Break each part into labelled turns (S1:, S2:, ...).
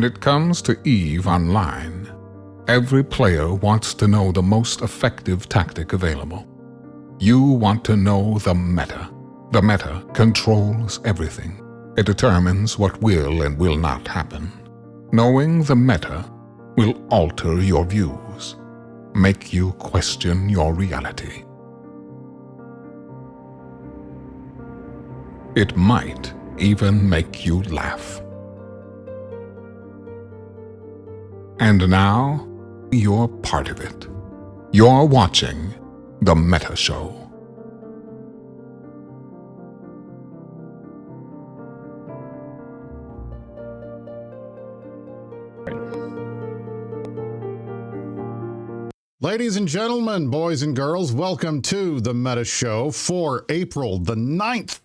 S1: When it comes to EVE Online, every player wants to know the most effective tactic available. You want to know the meta. The meta controls everything. It determines what will and will not happen. Knowing the meta will alter your views, make you question your reality. It might even make you laugh. And now, you're part of it. You're watching The Meta Show.
S2: Ladies and gentlemen, boys and girls, welcome to The Meta Show for April the 9th,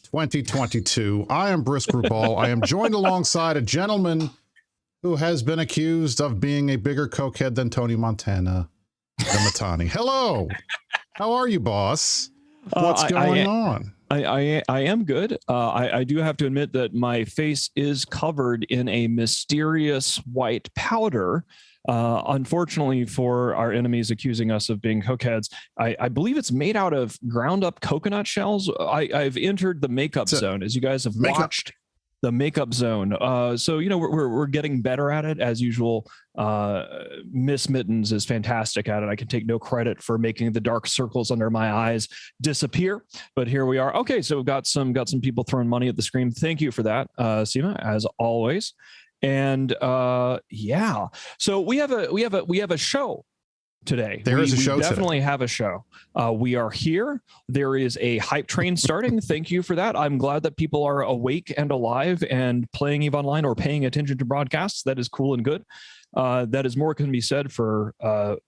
S2: 2022. I am Brisc Rubal. I am joined alongside a gentleman who has been accused of being a bigger cokehead than Tony Montana, the Mittani. Hello. How are you, boss? What's going on?
S3: I am good. I do have to admit that my face is covered in a mysterious white powder. Unfortunately for our enemies accusing us of being cokeheads, I believe it's made out of ground up coconut shells. I've entered the makeup zone, as you guys have watched the makeup zone. So, you know, we're getting better at it as usual. Miss Mittens is fantastic at it. I can take no credit for making the dark circles under my eyes disappear, but here we are. Okay, so we've got some people throwing money at the screen. Thank you for that, Seema, as always. And yeah, so we have a show today.
S2: There is a show.
S3: We definitely have a show. We are here. There is a hype train starting. Thank you for that. I'm glad that people are awake and alive and playing EVE Online or paying attention to broadcasts. That is cool and good. That is more can be said for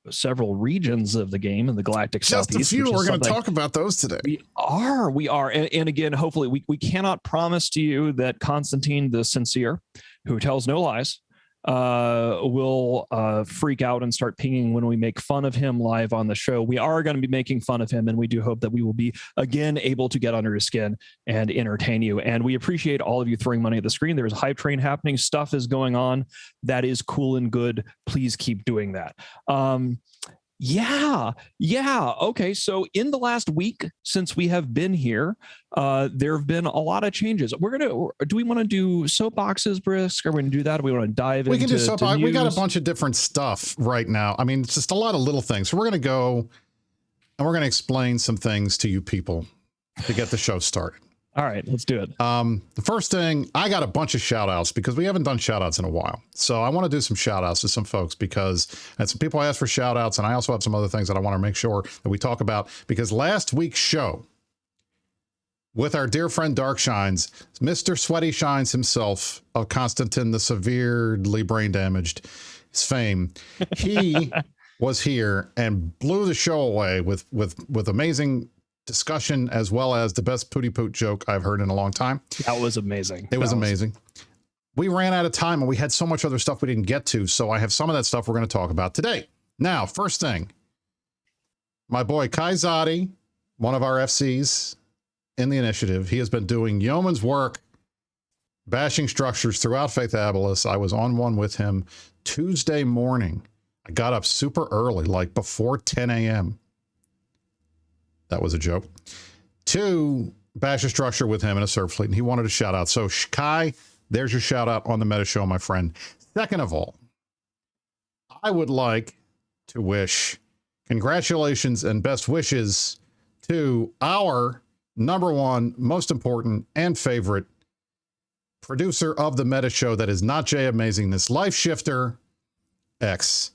S3: several regions of the game in the Galactic Southeast.
S2: Just a few. We're going to talk about those today.
S3: We are. And again, hopefully we cannot promise to you that Constantine the Sincere, who tells no lies, will freak out and start pinging when we make fun of him live on the show. We are going to be making fun of him, and we do hope that we will be again able to get under his skin and entertain you. And we appreciate all of you throwing money at the screen. There's a hype train happening. Stuff is going on. That is cool and good. Please keep doing that. Yeah. Okay. So in the last week since we have been here, there have been a lot of changes. Do we want to do soapboxes, Brisc? Are we going to do that? Or we want to dive into?
S2: We can do soapbox. We got a bunch of different stuff right now. I mean, it's just a lot of little things. So we're going to go and we're going to explain some things to you people to get the show started.
S3: All right, let's do it.
S2: The first thing, I got a bunch of shout outs because we haven't done shout outs in a while. So I want to do some shout outs to some folks because I had some people ask for shout outs, and I also have some other things that I want to make sure that we talk about because last week's show with our dear friend Dark Shines, Mr. Sweaty Shines himself of Constantine the severely brain damaged, his fame, he was here and blew the show away with amazing discussion as well as the best pooty poot joke I've heard in a long time.
S3: That was amazing.
S2: It was amazing. We ran out of time and we had so much other stuff we didn't get to. So I have some of that stuff we're going to talk about today. Now, first thing, my boy Kai Zadi, one of our FCs in the initiative, he has been doing yeoman's work, bashing structures throughout Feythabolis. I was on one with him Tuesday morning. I got up super early, like before 10 a.m. That was a joke. To bash a structure with him in a surf fleet, and he wanted a shout out. So Kai, there's your shout out on the Meta Show, my friend. Second of all, I would like to wish congratulations and best wishes to our number one, most important, and favorite producer of the Meta Show that is not Jay Amazingness, Life Shifter X,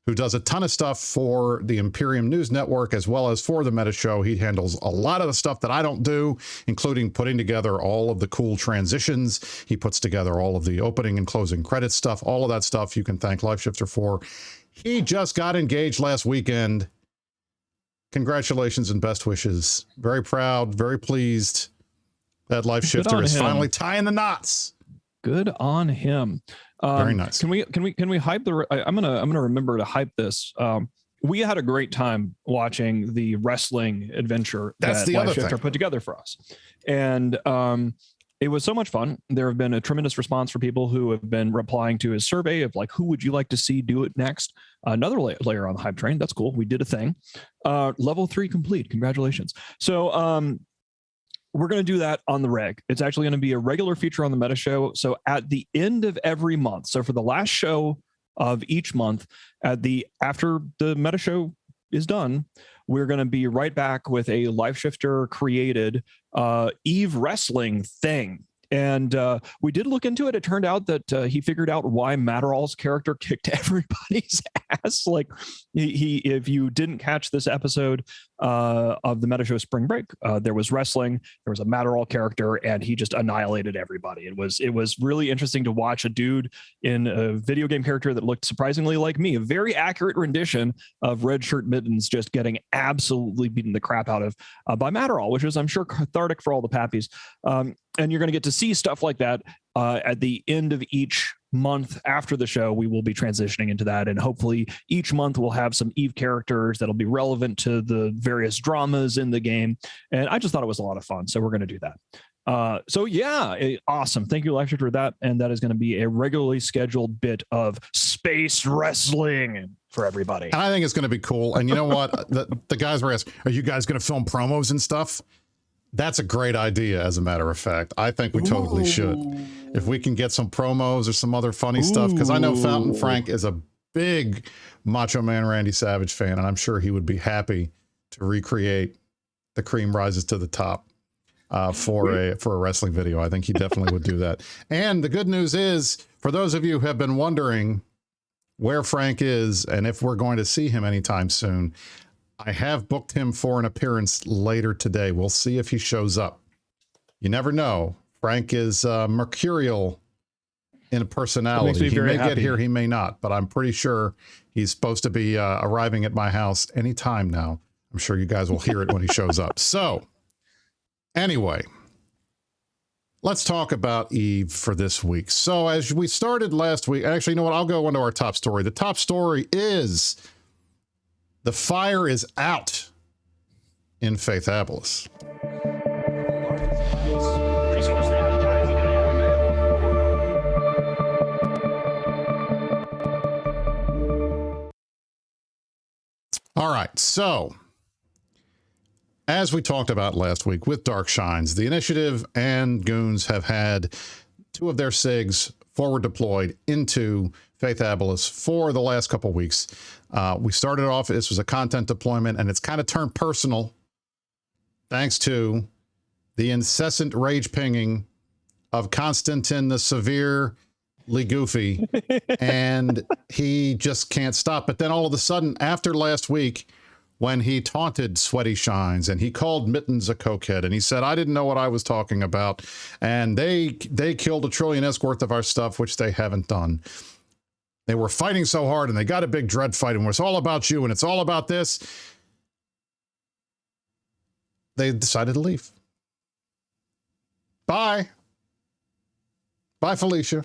S2: who does a ton of stuff for the Imperium News Network as well as for the Meta Show. He handles a lot of the stuff that I don't do, including putting together all of the cool transitions. He puts together all of the opening and closing credits stuff, all of that stuff you can thank LifeShifter for. He just got engaged last weekend. Congratulations and best wishes. Very proud, very pleased that LifeShifter is finally tying the knots.
S3: Good on him.
S2: Very nice.
S3: Can we hype the? I'm gonna remember to hype this. We had a great time watching the wrestling adventure
S2: that
S3: LifeShifter put together for us, and It was so much fun. There have been a tremendous response for people who have been replying to his survey of like, who would you like to see do it next? Another layer on the hype train. That's cool. We did a thing. Level 3 complete. Congratulations. So we're going to do that on the reg. It's actually going to be a regular feature on the Meta Show. So at the end of every month, so for the last show of each month, after the Meta Show is done, we're going to be right back with a Life Shifter created Eve wrestling thing. And we did look into it. It turned out that he figured out why Matterall's character kicked everybody's ass. Like if you didn't catch this episode of the Meta Show Spring Break, there was wrestling, there was a Matterall character, and he just annihilated everybody. It was really interesting to watch a dude in a video game character that looked surprisingly like me, a very accurate rendition of Red Shirt Mittens, just getting absolutely beaten the crap out of by Matterall, which is, I'm sure, cathartic for all the pappies. And you're going to get to see stuff like that at the end of each month after the show. We will be transitioning into that. And hopefully each month we'll have some Eve characters that'll be relevant to the various dramas in the game. And I just thought it was a lot of fun. So we're going to do that. So yeah, awesome. Thank you, Lecture, for that. And that is going to be a regularly scheduled bit of space wrestling for everybody.
S2: And I think it's going to be cool. And you know what? the guys were asking, are you guys going to film promos and stuff? That's a great idea, as a matter of fact. I think we totally should. If we can get some promos or some other funny stuff, because I know Fountain Frank is a big Macho Man Randy Savage fan, and I'm sure he would be happy to recreate The Cream Rises to the Top for a wrestling video. I think he definitely would do that. And the good news is, for those of you who have been wondering where Frank is and if we're going to see him anytime soon, I have booked him for an appearance later today. We'll see if he shows up. You never know. Frank is mercurial in a personality. He may get here, he may not, but I'm pretty sure he's supposed to be arriving at my house anytime now. I'm sure you guys will hear it when he shows up. So anyway, let's talk about Eve for this week. So as we started last week, actually, you know what? I'll go into our top story. The top story is the fire is out in Feythabolis. All right, so as we talked about last week with Dark Shines, the Initiative and Goons have had two of their SIGs forward deployed into Feythabolis for the last couple of weeks. We started off, this was a content deployment, and it's kind of turned personal thanks to the incessant rage pinging of Constantine the Severely Goofy, and he just can't stop. But then all of a sudden, after last week, when he taunted Sweaty Shines and he called Mittens a cokehead and he said, I didn't know what I was talking about, and they killed $1 trillion worth of our stuff, which they haven't done. They were fighting so hard and they got a big dread fight and it's all about you and it's all about this. They decided to leave. Bye. Bye, Felicia.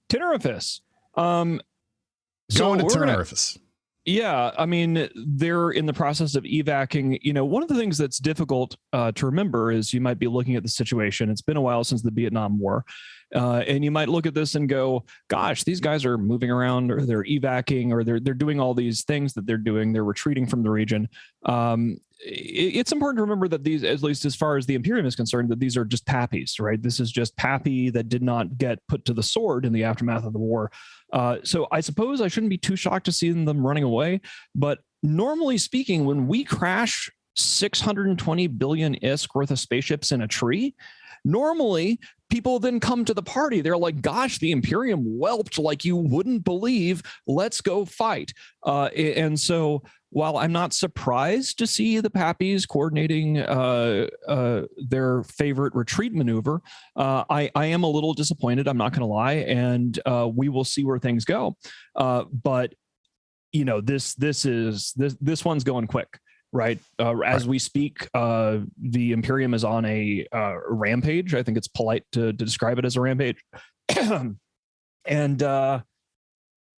S3: Tenerife.
S2: Going to Tenerife.
S3: Yeah, I mean, they're in the process of evacing. You know, one of the things that's difficult to remember is you might be looking at the situation. It's been a while since the Vietnam War. And you might look at this and go, gosh, these guys are moving around, or they're evacing, or they're doing all these things that they're doing. They're retreating from the region. It's important to remember that these, at least as far as the Imperium is concerned, that these are just pappies, right? This is just pappy that did not get put to the sword in the aftermath of the war. So I suppose I shouldn't be too shocked to see them running away. But normally speaking, when we crash 620 billion ISK worth of spaceships in a tree, normally people then come to the party. They're like, gosh, the Imperium whelped like you wouldn't believe. Let's go fight. And so while I'm not surprised to see the pappies coordinating their favorite retreat maneuver, I am a little disappointed. I'm not going to lie. And we will see where things go. But, you know, this one's going quick. Right. As we speak, the Imperium is on a rampage. I think it's polite to describe it as a rampage. And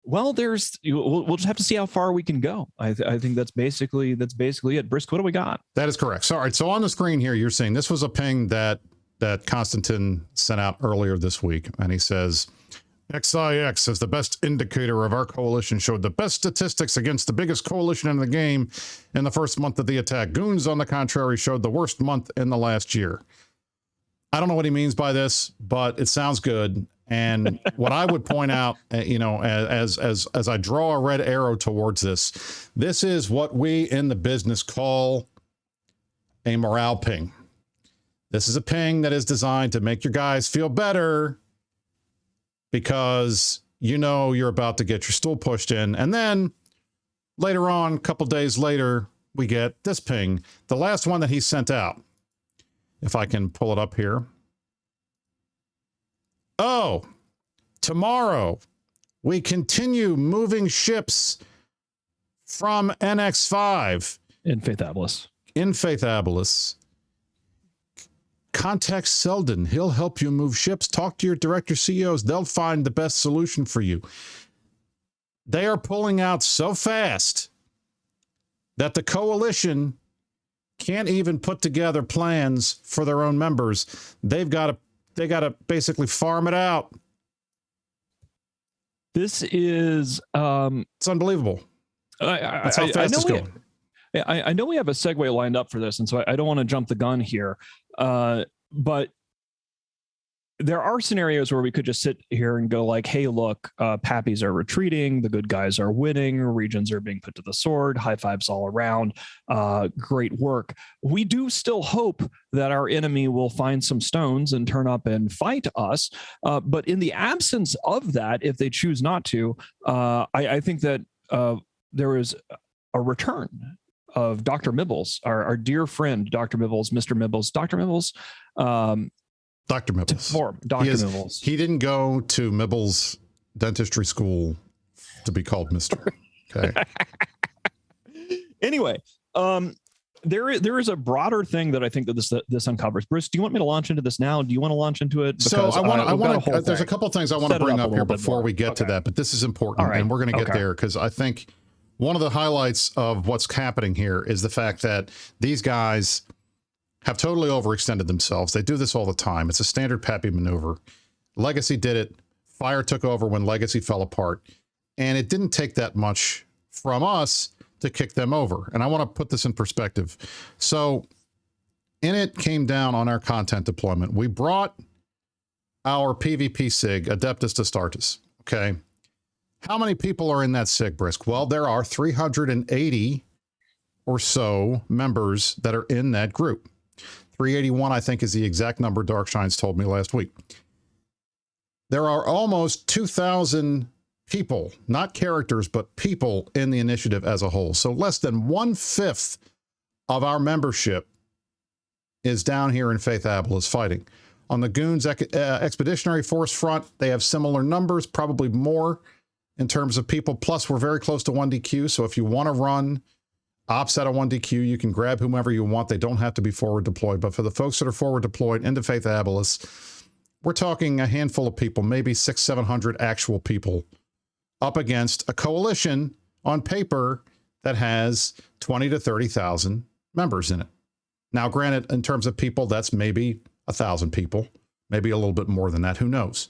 S3: well, we'll just have to see how far we can go. I think that's basically it. Brisc, what do we got?
S2: That is correct. So, all right, so on the screen here, you're seeing this was a ping that that Konstantin sent out earlier this week, and he says, XIX, as the best indicator of our coalition, showed the best statistics against the biggest coalition in the game in the first month of the attack. Goons, on the contrary, showed the worst month in the last year. I don't know what he means by this, but it sounds good. And what I would point out, you know, as I draw a red arrow towards this is what we in the business call a morale ping. This is a ping that is designed to make your guys feel better because you know you're about to get your stool pushed in. And then later on, a couple days later, we get this ping. The last one that he sent out, if I can pull it up here. Oh, tomorrow we continue moving ships from NX5
S3: in Feythabolis.
S2: Contact Selden. He'll help you move ships. Talk to your director CEOs. They'll find the best solution for you. They are pulling out so fast that the coalition can't even put together plans for their own members. They got to basically farm it out.
S3: This is
S2: it's unbelievable. That's how fast it's going.
S3: I know we have a segue lined up for this, and so I don't want to jump the gun here. But there are scenarios where we could just sit here and go like, hey, look, Pappies are retreating. The good guys are winning. Regions are being put to the sword. High fives all around. Great work. We do still hope that our enemy will find some stones and turn up and fight us. But in the absence of that, if they choose not to, I think that there is a return of Dr. Mibbles, our dear friend, Dr. Mibbles, Mr. Mibbles, Dr. Mibbles.
S2: Dr. Mibbles.
S3: Dr. Mibbles.
S2: He didn't go to Mibbles dentistry school to be called Mr. Okay.
S3: Anyway, there is a broader thing that I think that this uncovers. Bruce, do you want me to launch into this now? Do you want to launch into it?
S2: Because I want to. There's a couple of things I want to bring up here before we get to that, but this is important, and we're going to get there because I think one of the highlights of what's happening here is the fact that these guys have totally overextended themselves. They do this all the time. It's a standard Pappy maneuver. Legacy did it. Fire took over when Legacy fell apart. And it didn't take that much from us to kick them over. And I want to put this in perspective. So Init came down on our content deployment. We brought our PvP SIG, Adeptus Astartes. Okay. How many people are in that SIG, Brisc? Well, there are 380 or so members that are in that group. 381, I think, is the exact number Darkshines told me last week. There are almost 2,000 people, not characters, but people in the initiative as a whole. So less than 1/5 of our membership is down here in Feythabolis fighting. On the Goons Expeditionary Force front, they have similar numbers, probably more in terms of people. Plus, we're very close to 1DQ. So if you want to run ops at a 1DQ, you can grab whomever you want. They don't have to be forward deployed. But for the folks that are forward deployed into Feythabolis, we're talking a handful of people, maybe 600-700 actual people up against a coalition on paper that has 20 to 30,000 members in it. Now, granted, in terms of people, that's maybe 1,000 people, maybe a little bit more than that. Who knows?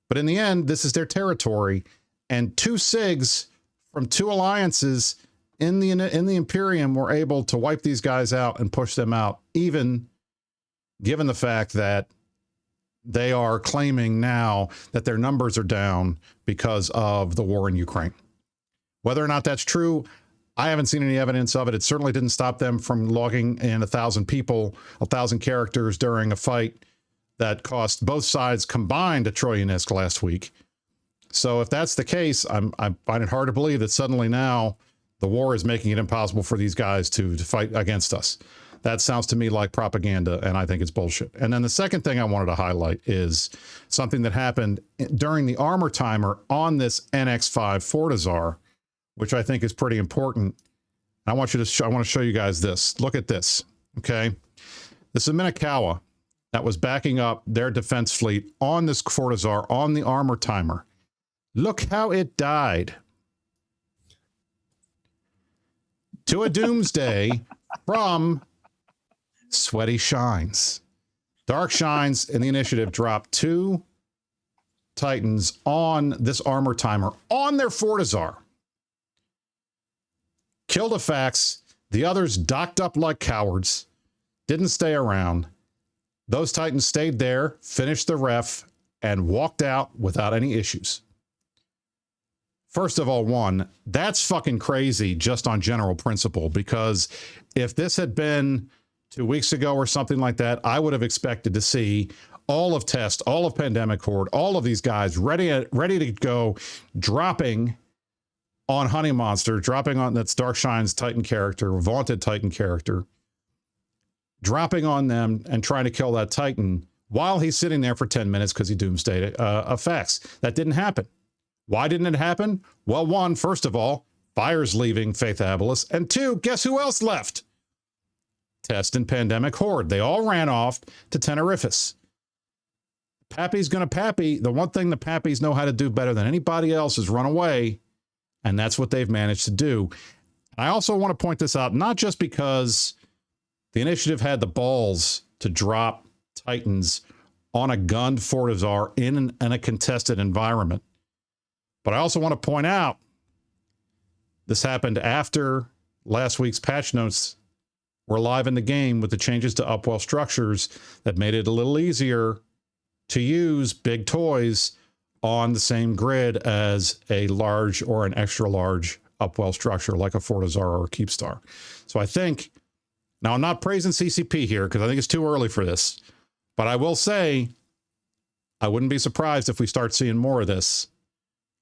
S2: But in the end, this is their territory. And 2 SIGs from 2 alliances in the Imperium were able to wipe these guys out and push them out, even given the fact that they are claiming now that their numbers are down because of the war in Ukraine. Whether or not that's true, I haven't seen any evidence of it. It certainly didn't stop them from logging in 1,000 people, 1,000 characters during a fight that cost both sides combined a Trojan-esque last week. So if that's the case, I find it hard to believe that suddenly now the war is making it impossible for these guys to fight against us. That sounds to me like propaganda, and I think it's bullshit. And then the second thing I wanted to highlight is something that happened during the armor timer on this NX5 Fortizar, which I think is pretty important. I want to show you guys this. Look at this, okay? This is Minakawa that was backing up their defense fleet on this Fortizar on the armor timer. Look how it died. To a doomsday from Sweaty Shines. Dark Shines in the initiative dropped 2 Titans on this armor timer on their Fortizar. Killed a fax. The others docked up like cowards. Didn't stay around. Those Titans stayed there, finished the ref, and walked out without any issues. First of all, one, that's fucking crazy just on general principle, because if this had been 2 weeks ago or something like that, I would have expected to see all of Test, all of Pandemic Horde, all of these guys ready to go, dropping on Honey Monster, dropping on that's Dark Shine's Titan character, vaunted Titan character, dropping on them and trying to kill that Titan while he's sitting there for 10 minutes because he doomsdayed effects. That didn't happen. Why didn't it happen? Well, one, first of all, Fire's leaving Feythabolis, and 2, guess who else left? Test and Pandemic Horde. They all ran off to Tenerifis. Pappy's going to Pappy. The one thing the Pappies know how to do better than anybody else is run away, and that's what they've managed to do. I also want to point this out, not just because the initiative had the balls to drop Titans on a gunned Fortizar in a contested environment, but I also want to point out this happened after last week's patch notes were live in the game with the changes to Upwell structures that made it a little easier to use big toys on the same grid as a large or an extra large Upwell structure like a Fortizar or a Keepstar. So I think, now I'm not praising CCP here because I think it's too early for this, but I will say I wouldn't be surprised if we start seeing more of this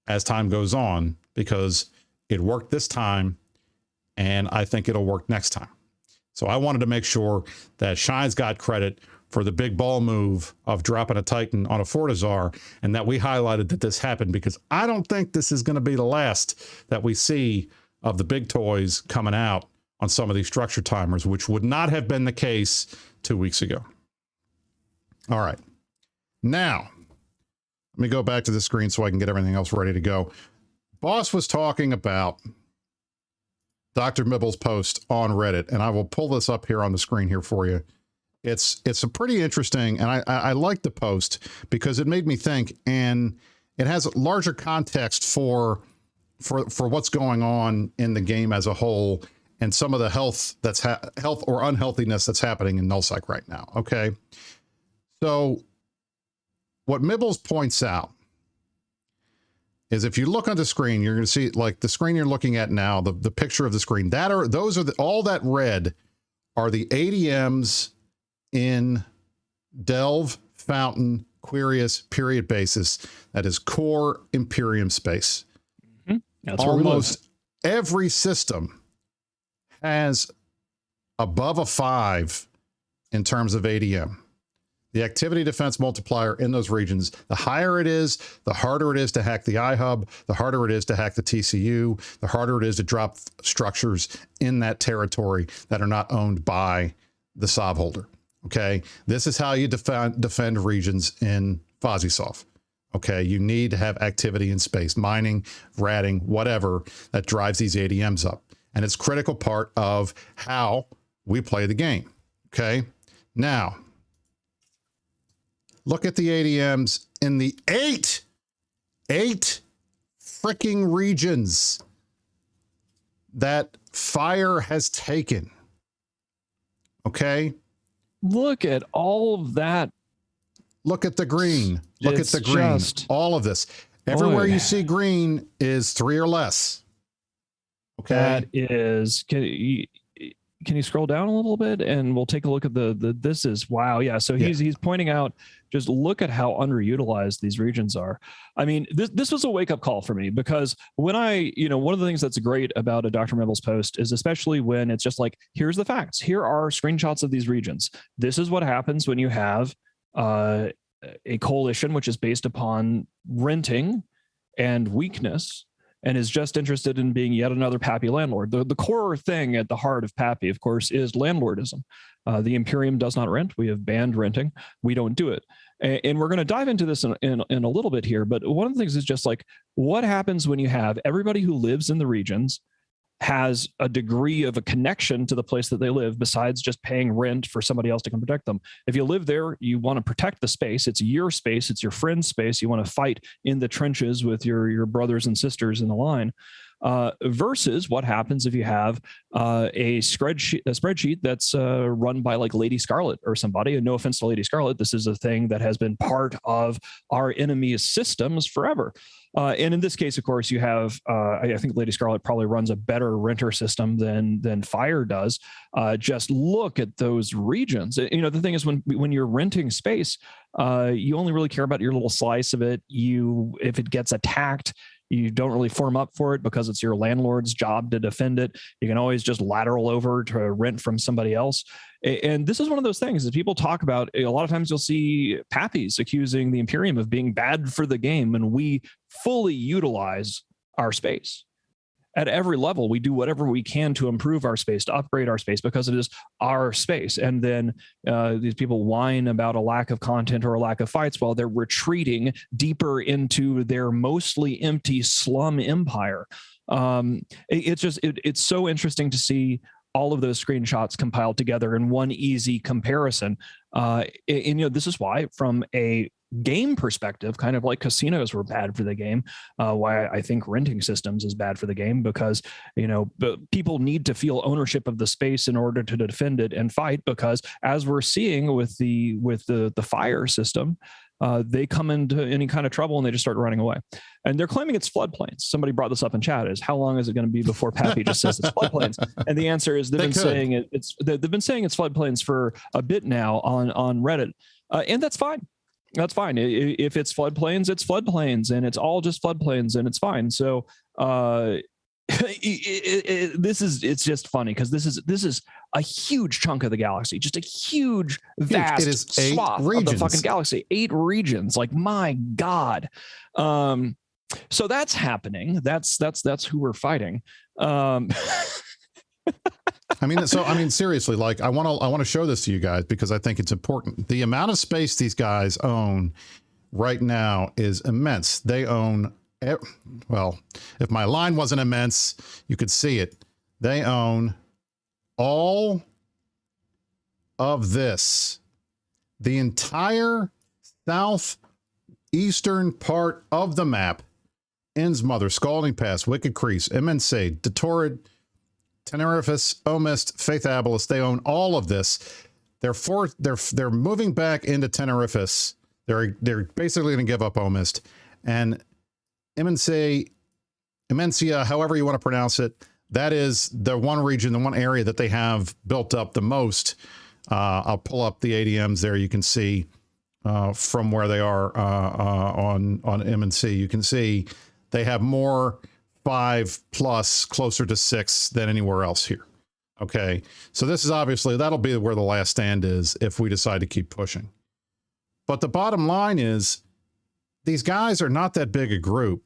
S2: as time goes on, because it worked this time and I think it'll work next time. So I wanted to make sure that Shines got credit for the big ball move of dropping a Titan on a Fortizar, and that we highlighted that this happened, because I don't think this is going to be the last that we see of the big toys coming out on some of these structure timers, which would not have been the case 2 weeks ago. All right. Now, let me go back to the screen so I can get everything else ready to go. Boss was talking about Dr. Mibble's post on Reddit, and I will pull this up here on the screen here for you. It's a pretty interesting, and I like the post because it made me think, and it has a larger context for what's going on in the game as a whole, and some of the health or unhealthiness that's happening in nullsec right now. Okay, so what Mibbles points out is, if you look on the screen, you're going to see, like the screen you're looking at now, the picture of the screen, all that red are the ADMs in Delve, Fountain, Quirius, period basis. That is core Imperium space.
S3: Mm-hmm. That's
S2: almost every system has above a 5 in terms of ADM. The activity defense multiplier in those regions, the higher it is, the harder it is to hack the iHub, the harder it is to hack the TCU, the harder it is to drop structures in that territory that are not owned by the SOV holder. Okay, this is how you defend regions in FozzySoft. Okay, you need to have activity in space, mining, ratting, whatever, that drives these ADMs up. And it's a critical part of how we play the game. Okay, now, look at the ADMs in the eight freaking regions that Fire has taken. Okay.
S3: Look at all of that.
S2: Look at the green. Look at the green. All of this. Everywhere you see green is 3 or less. Okay.
S3: That is, can you scroll down a little bit and we'll take a look at this is, wow. Yeah. So he's pointing out, just look at how underutilized these regions are. I mean, this was a wake up call for me, because when one of the things that's great about a Dr. Mibble's post is, especially when it's just like, here's the facts. Here are screenshots of these regions. This is what happens when you have a coalition, which is based upon renting and weakness, and is just interested in being yet another Pappy landlord. The core thing at the heart of Pappy, of course, is landlordism. The Imperium does not rent. We have banned renting. We don't do it. And we're going to dive into this in a little bit here. But one of the things is just like, what happens when you have everybody who lives in the regions has a degree of a connection to the place that they live besides just paying rent for somebody else to come protect them. If you live there, you want to protect the space. It's your space. It's your friend's space. You want to fight in the trenches with your brothers and sisters in the line. Versus what happens if you have a spreadsheet that's run by like Lady Scarlet or somebody. And no offense to Lady Scarlet, this is a thing that has been part of our enemy's systems forever. And in this case, of course, you have, I think Lady Scarlet probably runs a better renter system than FI.RE does. Just look at those regions. You know, the thing is when you're renting space, you only really care about your little slice of it. If it gets attacked, you don't really form up for it because it's your landlord's job to defend it. You can always just lateral over to rent from somebody else. And this is one of those things that people talk about. A lot of times you'll see Pappies accusing the Imperium of being bad for the game, and we fully utilize our space. At every level, we do whatever we can to improve our space, to upgrade our space, because it is our space. And then these people whine about a lack of content or a lack of fights while they're retreating deeper into their mostly empty slum empire. It's so interesting to see all of those screenshots compiled together in one easy comparison. And you know, this is why, from a game perspective, kind of like casinos were bad for the game, why I think renting systems is bad for the game, because, you know, people need to feel ownership of the space in order to defend it and fight, because as we're seeing with the FI.RE system, they come into any kind of trouble and they just start running away. And they're claiming it's floodplains. Somebody brought this up in chat: is how long is it going to be before Pappy just says it's floodplains? And the answer is they've been saying it's floodplains for a bit now on Reddit, and that's fine. That's fine. If it's floodplains, it's floodplains, and it's all just floodplains, and it's fine. So it's just funny because this is a huge chunk of the galaxy, just a huge, vast swath of the fucking galaxy. 8 regions, like, my God. So that's happening. That's who we're fighting.
S2: I mean, seriously, like, I want to show this to you guys because I think it's important. The amount of space these guys own right now is immense. They own, well, if my line wasn't immense, you could see it. They own all of this, the entire southeastern part of the map: Innsmother, Scalding Pass, Wicked Crease, Immensade, Detorid, Tenerifis, Omist, Feythabolis. They own all of this. They're moving back into Tenerifis. They're basically going to give up Omist, and Immensea, however you want to pronounce it. That is the one region, the one area that they have built up the most. I'll pull up the ADMs there. You can see from where they are on Immensea. You can see they have more 5+, closer to 6 than anywhere else here. Okay, so this is obviously, that'll be where the last stand is if we decide to keep pushing. But the bottom line is, these guys are not that big a group.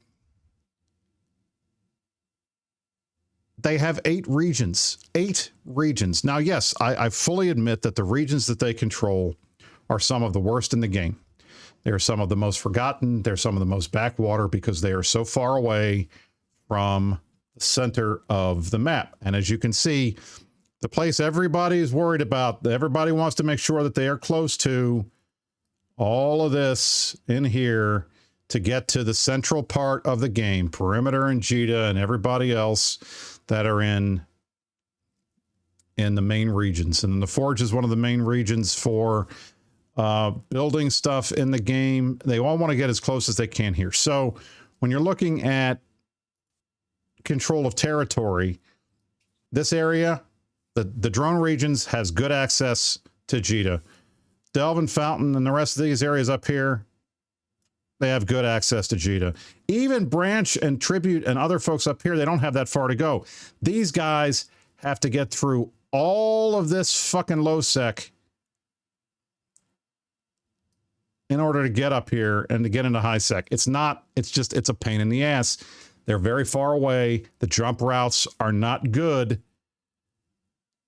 S2: They have 8 regions. 8 regions. Now, yes, I fully admit that the regions that they control are some of the worst in the game. They're some of the most forgotten. They're some of the most backwater because they are so far away from the center of the map. And as you can see, the place everybody is worried about, everybody wants to make sure that they are close to all of this in here to get to the central part of the game, Perimeter and Jita and everybody else that are in the main regions. And then the Forge is one of the main regions for building stuff in the game. They all want to get as close as they can here. So when you're looking at control of territory, this area, the drone regions, has good access to Jita. Delve and Fountain and the rest of these areas up here, they have good access to Jita. Even Branch and Tribute and other folks up here, they don't have that far to go. These guys have to get through all of this fucking low sec in order to get up here and to get into high sec. It's a pain in the ass. They're very far away. The jump routes are not good.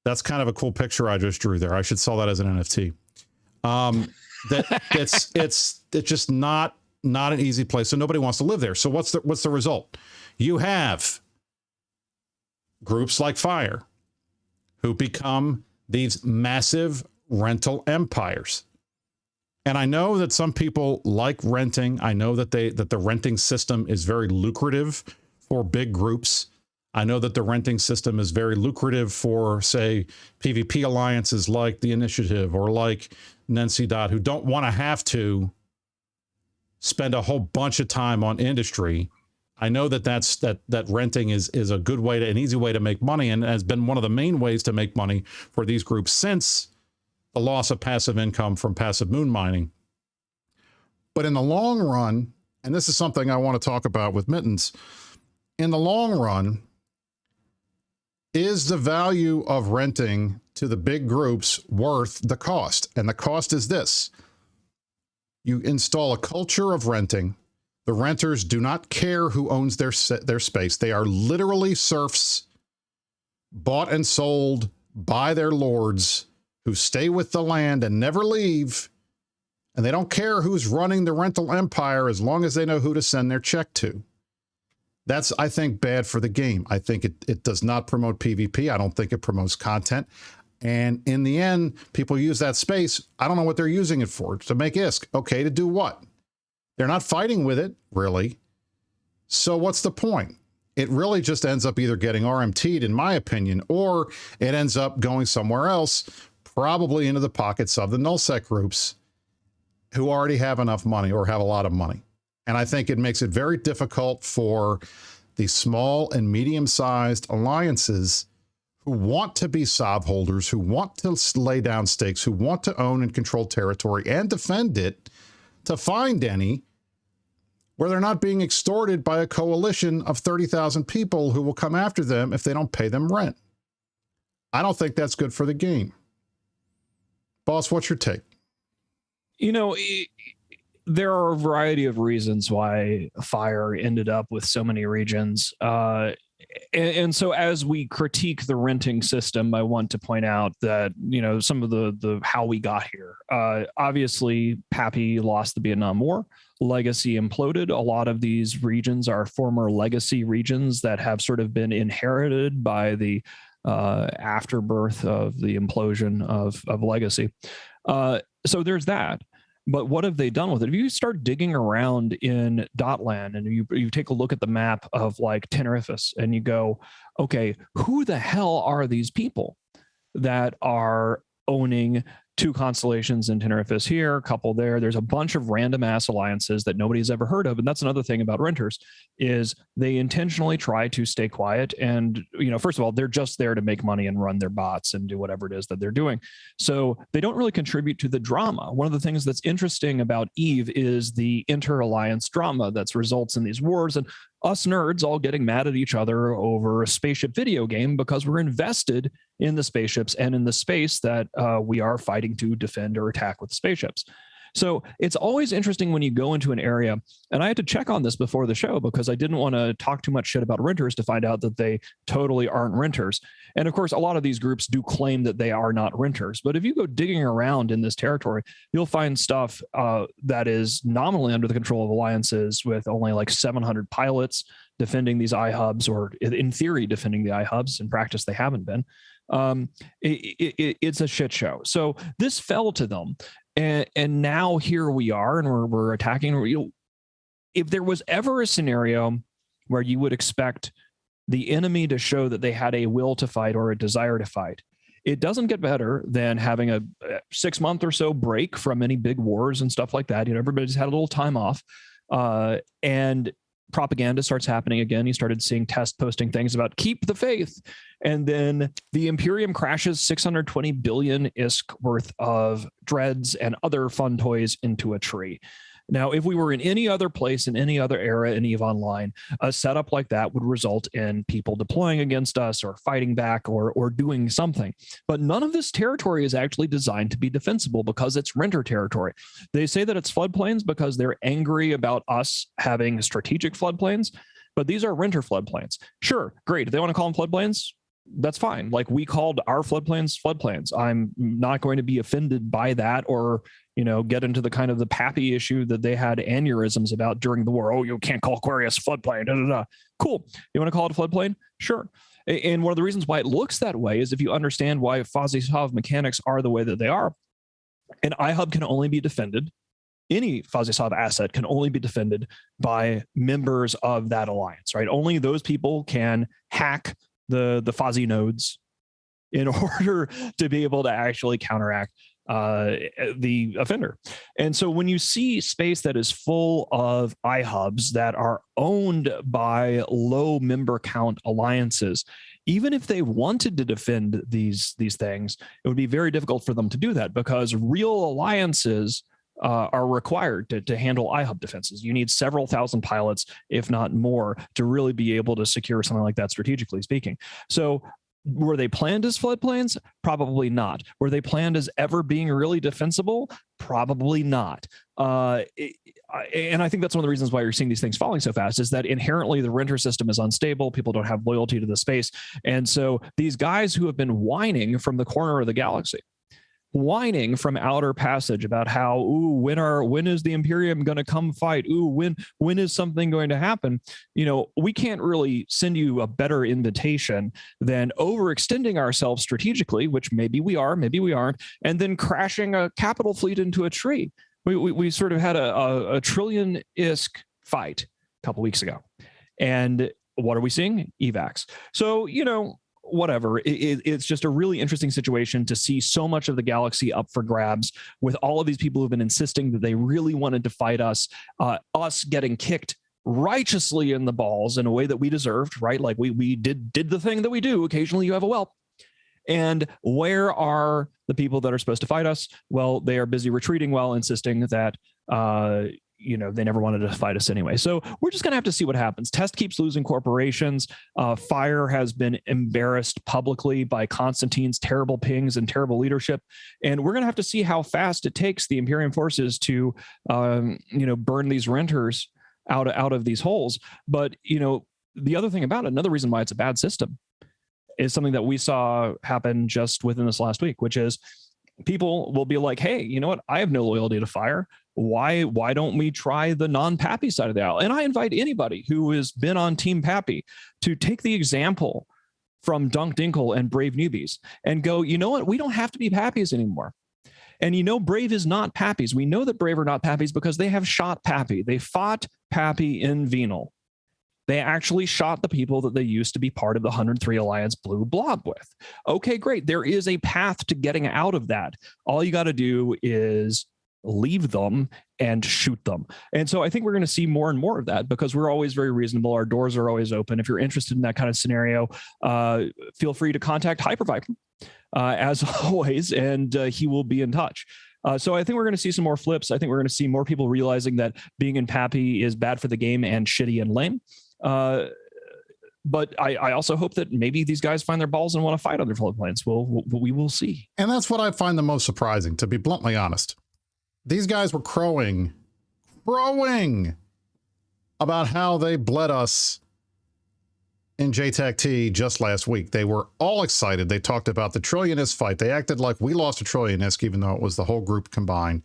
S2: That's kind of a cool picture I just drew there. I should sell that as an NFT. It's just not an easy place. So nobody wants to live there. So what's the result? You have groups like FI.RE, who become these massive rental empires. And I know that some people like renting. I know that the renting system is very lucrative for big groups. I know that the renting system is very lucrative for, say, PvP alliances like the Initiative or like Nancy Dodd, who don't want to have to spend a whole bunch of time on industry. I know that renting is a good way an easy way to make money, and has been one of the main ways to make money for these groups since the loss of passive income from passive moon mining. But in the long run, and this is something I want to talk about with Mittens, in the long run, is the value of renting to the big groups worth the cost? And the cost is this. You install a culture of renting. The renters do not care who owns their space. They are literally serfs bought and sold by their lords who stay with the land and never leave. And they don't care who's running the rental empire as long as they know who to send their check to. That's, I think, bad for the game. I think it does not promote PvP. I don't think it promotes content. And in the end, people use that space. I don't know what they're using it for. To make ISK. Okay, to do what? They're not fighting with it, really. So what's the point? It really just ends up either getting RMT'd, in my opinion, or it ends up going somewhere else, probably into the pockets of the nullsec groups who already have enough money or have a lot of money. And I think it makes it very difficult for the small and medium-sized alliances who want to be SOV holders, who want to lay down stakes, who want to own and control territory and defend it, to find any where they're not being extorted by a coalition of 30,000 people who will come after them if they don't pay them rent. I don't think that's good for the game. Boss, what's your take?
S3: You know, there are a variety of reasons why FI.RE ended up with so many regions. And so as we critique the renting system, I want to point out that, you know, some of the how we got here. Obviously, Pappy lost the Vietnam War. Legacy imploded. A lot of these regions are former legacy regions that have sort of been inherited by the afterbirth of the implosion of Legacy. So there's that. But what have they done with it? If you start digging around in Dotland and you take a look at the map of like Tenerife and you go, okay, who the hell are these people that are owning two constellations in Tenerife here, a couple there? There's a bunch of random ass alliances that nobody's ever heard of. And that's another thing about renters is they intentionally try to stay quiet. And, you know, first of all, they're just there to make money and run their bots and do whatever it is that they're doing. So they don't really contribute to the drama. One of the things that's interesting about EVE is the inter-alliance drama that results in these wars and us nerds all getting mad at each other over a spaceship video game because we're invested in the spaceships and in the space that we are fighting to defend or attack with the spaceships. So it's always interesting when you go into an area, and I had to check on this before the show because I didn't want to talk too much shit about renters to find out that they totally aren't renters. And of course, a lot of these groups do claim that they are not renters. But if you go digging around in this territory, you'll find stuff that is nominally under the control of alliances with only like 700 pilots defending these iHubs, or in theory, defending the iHubs. In practice, they haven't been. It's a shit show. So this fell to them. And now here we are, and we're attacking. You know, if there was ever a scenario where you would expect the enemy to show that they had a will to fight or a desire to fight, it doesn't get better than having a 6 month or so break from any big wars and stuff like that. You know, everybody's had a little time off, and propaganda starts happening again. You started seeing Test posting things about keep the faith. And then the Imperium crashes 620 billion ISK worth of dreads and other fun toys into a tree. Now, if we were in any other place in any other era in EVE Online, a setup like that would result in people deploying against us or fighting back or doing something. But none of this territory is actually designed to be defensible because it's renter territory. They say that it's floodplains because they're angry about us having strategic floodplains, but these are renter floodplains. Sure, great. If they want to call them floodplains, that's fine. Like we called our floodplains. I'm not going to be offended by that or, you know, get into the kind of the Pappy issue that they had aneurysms about during the war. Oh, you can't call Aquarius floodplain. Da, da, da. Cool. You want to call it a floodplain? Sure. And one of the reasons why it looks that way is if you understand why Fozzy-Sov mechanics are the way that they are. An iHub can only be defended. Any Fozzy-Sov asset can only be defended by members of that alliance, right? Only those people can hack the Fozzy nodes in order to be able to actually counteract the offender. And so when you see space that is full of iHubs that are owned by low member count alliances, even if they wanted to defend these things, it would be very difficult for them to do that because real alliances are required to handle iHub defenses. You need several thousand pilots, if not more, to really be able to secure something like that, strategically speaking. So were they planned as floodplains? Probably not. Were they planned as ever being really defensible? Probably not. And I think that's one of the reasons why you're seeing these things falling so fast is that inherently the renter system is unstable. People don't have loyalty to the space. And so these guys who have been whining from the corner of the galaxy, whining from Outer Passage about how, ooh, when is the Imperium going to come fight? Ooh, when is something going to happen? You know, we can't really send you a better invitation than overextending ourselves strategically, which maybe we are, maybe we aren't, and then crashing a capital fleet into a tree. We sort of had a trillion ISK fight a couple weeks ago. And what are we seeing? Evacs. So, you know, whatever. It's just a really interesting situation to see so much of the galaxy up for grabs with all of these people who've been insisting that they really wanted to fight us, us getting kicked righteously in the balls in a way that we deserved, right? Like we did the thing that we do. Occasionally you have a whelp. And where are the people that are supposed to fight us? Well, they are busy retreating while insisting that, you know, they never wanted to fight us anyway. So we're just going to have to see what happens. Test keeps losing corporations. FI.RE has been embarrassed publicly by Constantine's terrible pings and terrible leadership. And we're going to have to see how fast it takes the Imperium forces to, you know, burn these renters out of these holes. But, you know, the other thing about it, another reason why it's a bad system is something that we saw happen just within this last week, which is people will be like, hey, you know what? I have no loyalty to FI.RE. Why don't we try the non-Pappy side of the aisle? And I invite anybody who has been on Team Pappy to take the example from Dunk Dinkle and Brave Newbies and go, you know what? We don't have to be Pappies anymore. And you know, Brave is not Pappies. We know that Brave are not Pappies because they have shot Pappy. They fought Pappy in Venal. They actually shot the people that they used to be part of the 103 Alliance Blue Blob with. Okay, great. There is a path to getting out of that. All you got to do is leave them and shoot them. And so I think we're going to see more and more of that because we're always very reasonable. Our doors are always open. If you're interested in that kind of scenario, feel free to contact Hyperviper as always, and he will be in touch. So I think we're going to see some more flips. I think we're going to see more people realizing that being in Pappy is bad for the game and shitty and lame. But I also hope that maybe these guys find their balls and want to fight other floodplains. We will see.
S2: And that's what I find the most surprising, to be bluntly honest. These guys were crowing about how they bled us in JTAC-T just last week. They were all excited. They talked about the Trillion ISK fight. They acted like we lost a Trillion ISK, even though it was the whole group combined.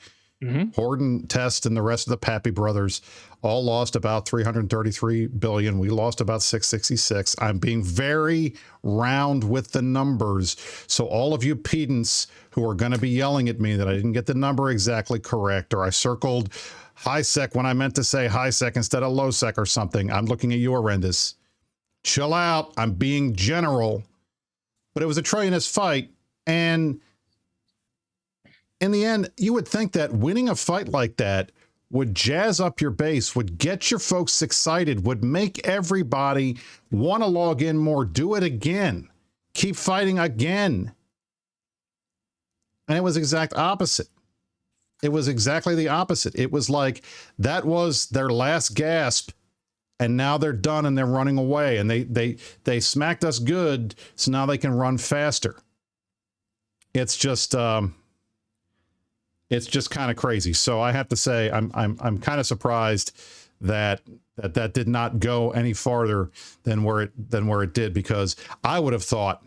S2: Horde and Test and the rest of the Pappy brothers all lost about 333 billion. We lost about 666. I'm being very round with the numbers. So all of you pedants who are going to be yelling at me that I didn't get the number exactly correct, or I circled high sec when I meant to say high sec instead of low sec or something, I'm looking at you horrendous. Chill out. I'm being general. But it was a Trillion ISK fight, and in the end, you would think that winning a fight like that would jazz up your base, would get your folks excited, would make everybody want to log in more, do it again, keep fighting again. And it was exact opposite. It was exactly the opposite. It was like that was their last gasp, and now they're done and they're running away, and they smacked us good, so now they can run faster. It's just kind of crazy. So I have to say, I'm kind of surprised that did not go any farther than where it did, because I would have thought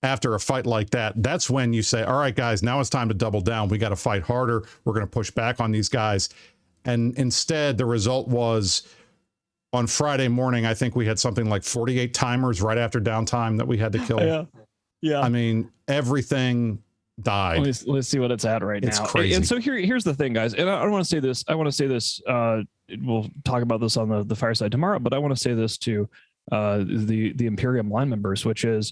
S2: after a fight like that, that's when you say, all right, guys, now it's time to double down. We got to fight harder. We're going to push back on these guys. And instead, the result was on Friday morning, I think we had something like 48 timers right after downtime that we had to kill.
S3: Yeah. Yeah.
S2: I mean, everything died.
S3: Let's see what it's at right now.
S2: It's crazy.
S3: And so here's the thing, guys. And I want to say this. We'll talk about this on the fireside tomorrow, but I want to say this to the Imperium line members, which is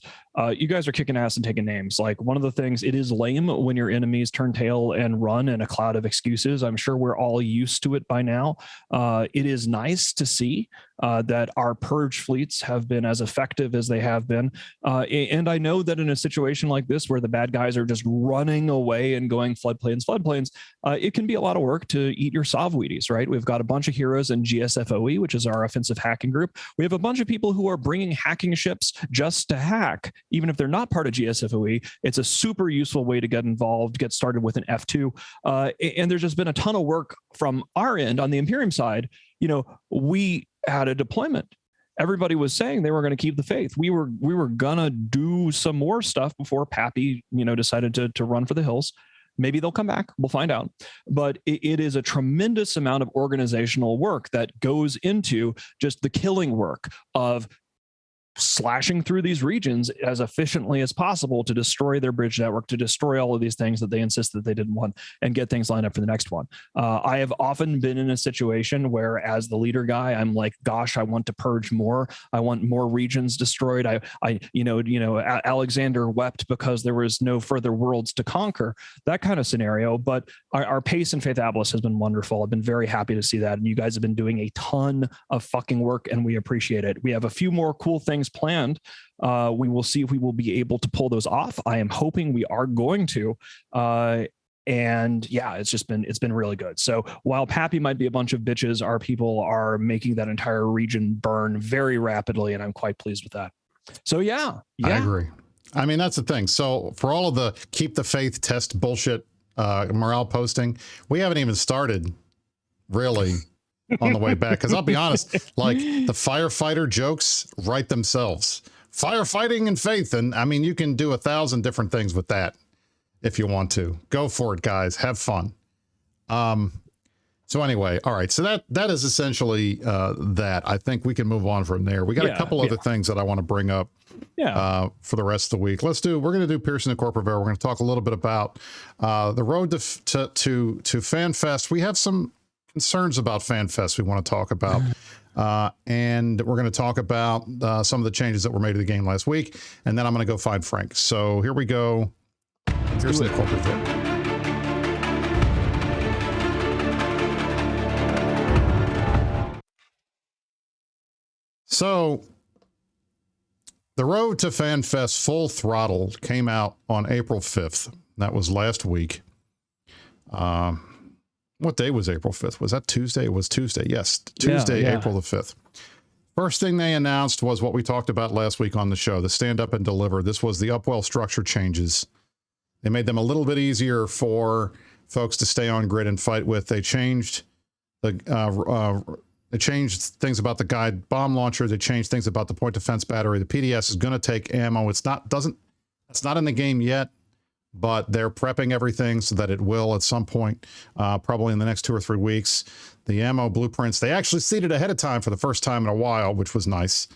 S3: you guys are kicking ass and taking names. Like, one of the things, it is lame when your enemies turn tail and run in a cloud of excuses. I'm sure we're all used to it by now. It is nice to see that our purge fleets have been as effective as they have been. And I know that in a situation like this, where the bad guys are just running away and going floodplains, it can be a lot of work to eat your Sovweedies, right? We've got a bunch of heroes in GSFOE, which is our offensive hacking group. We have a bunch of people who are bringing hacking ships just to hack, even if they're not part of GSFOE. It's a super useful way to get involved, get started with an F2. And there's just been a ton of work from our end on the Imperium side. You know, we had a deployment. Everybody was saying they were going to keep the faith. We were gonna do some more stuff before Pappy, decided to run for the hills. Maybe they'll come back. We'll find out. But it is a tremendous amount of organizational work that goes into just the killing work of slashing through these regions as efficiently as possible to destroy their bridge network, to destroy all of these things that they insist that they didn't want, and get things lined up for the next one. I have often been in a situation where, as the leader guy, I'm like, gosh, I want to purge more. I want more regions destroyed. Alexander wept because there was no further worlds to conquer, that kind of scenario. But our pace in Feythabolis has been wonderful. I've been very happy to see that. And you guys have been doing a ton of fucking work, and we appreciate it. We have a few more cool things planned. We will see if we will be able to pull those off. I am hoping we are going to. And yeah, it's been really good. So while Pappy might be a bunch of bitches, our people are making that entire region burn very rapidly, and I'm quite pleased with that. So yeah.
S2: I agree. I mean, that's the thing. So for all of the keep the faith test bullshit morale posting, we haven't even started really on the way back. Because I'll be honest, like, the firefighter jokes write themselves. Firefighting and faith. And I mean, you can do 1,000 different things with that if you want to. Go for it, guys. Have fun. So anyway, all right. So that is essentially that. I think we can move on from there. We got a couple other things that I want to bring up for the rest of the week. We're going to do Pearson and Corporate Bear. We're going to talk a little bit about the road to FanFest. We have some concerns about FanFest we want to talk about. And we're going to talk about some of the changes that were made to the game last week. And then I'm going to go find Frank. So here we go. Pearson and Corporate Bear. So the road to FanFest Full Throttle came out on April 5th. That was last week. What day was April 5th? Was that Tuesday? It was Tuesday. Yes. Tuesday, April the 5th. First thing they announced was what we talked about last week on the show, the stand up and deliver. This was the Upwell structure changes. They made them a little bit easier for folks to stay on grid and fight with. They changed they changed things about the guide bomb launcher. They changed things about the point defense battery. The PDS is going to take ammo. It's not in the game yet, but they're prepping everything so that it will at some point, probably in the next 2 or 3 weeks. The ammo blueprints, they actually seeded ahead of time for the first time in a while, which was nice.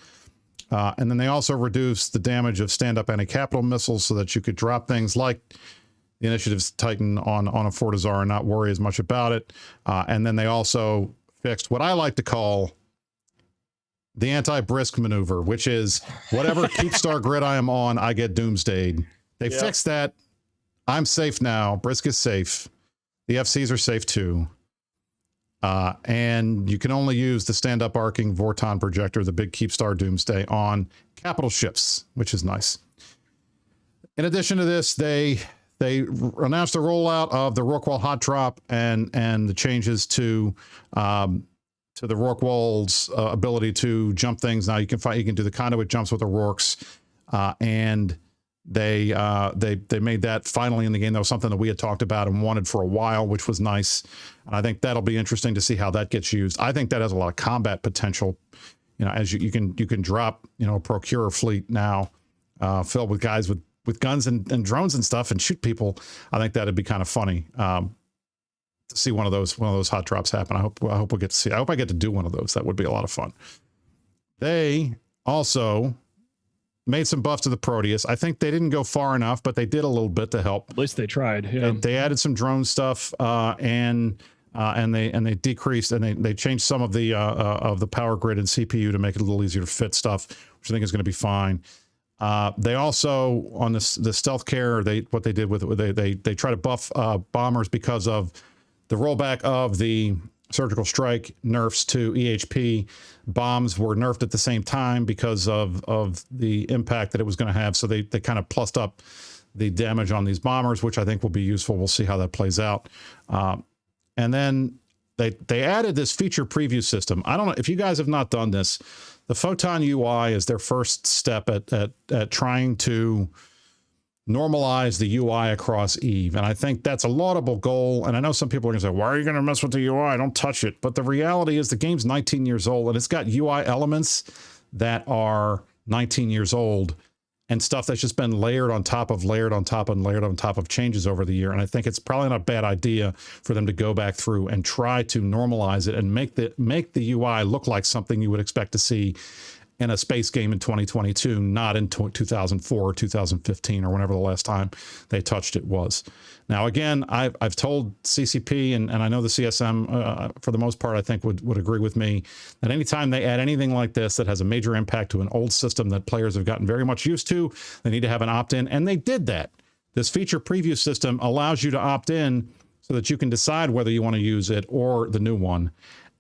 S2: And then they also reduced the damage of stand-up anti-capital missiles so that you could drop things like the Initiative's Titan on a Fortizar and not worry as much about it. And then they also fixed what I like to call the anti-Brisc maneuver, which is whatever Keepstar grid I am on, I get doomsdayed. They fixed that. I'm safe now. Brisc is safe. The FCs are safe too. And you can only use the stand-up arcing Vorton projector, the big Keepstar Doomsday, on capital ships, which is nice. In addition to this, they announced the rollout of the Rorqual hot drop and the changes to the Rorqual's ability to jump things. Now you can do the conduit jumps with the Rorks, and they made that finally in the game. That was something that we had talked about and wanted for a while, which was nice. And I think that'll be interesting to see how that gets used. I think that has a lot of combat potential. As you can drop a Procurer fleet now filled with guys with guns and drones and stuff and shoot people. I think that'd be kind of funny to to see one of those hot drops happen. I hope we'll get to see. I hope I get to do one of those. That would be a lot of fun. They also made some buffs to the Proteus. I think they didn't go far enough, but they did a little bit to help.
S3: At least they tried. Yeah.
S2: They added some drone stuff, and they decreased, and they changed some of the power grid and CPU to make it a little easier to fit stuff, which I think is going to be fine. They also, on the stealth care, they try to buff bombers because of the rollback of the surgical strike nerfs to EHP. Bombs were nerfed at the same time because of the impact that it was going to have. So they kind of plussed up the damage on these bombers, which I think will be useful. We'll see how that plays out. And then they added this feature preview system. I don't know if you guys have not done this. The Photon UI is their first step at trying to normalize the UI across Eve. And I think that's a laudable goal. And I know some people are going to say, why are you going to mess with the UI? Don't touch it. But the reality is the game's 19 years old and it's got UI elements that are 19 years old and stuff that's just been layered on top of layered on top and layered on top of changes over the year. And I think it's probably not a bad idea for them to go back through and try to normalize it and make the UI look like something you would expect to see in a space game in 2022, not in 2004 or 2015 or whenever the last time they touched it was. Now, again, I've told CCP and I know the CSM, for the most part, I think would agree with me that anytime they add anything like this that has a major impact to an old system that players have gotten very much used to, they need to have an opt-in, and they did that. This feature preview system allows you to opt in so that you can decide whether you want to use it or the new one.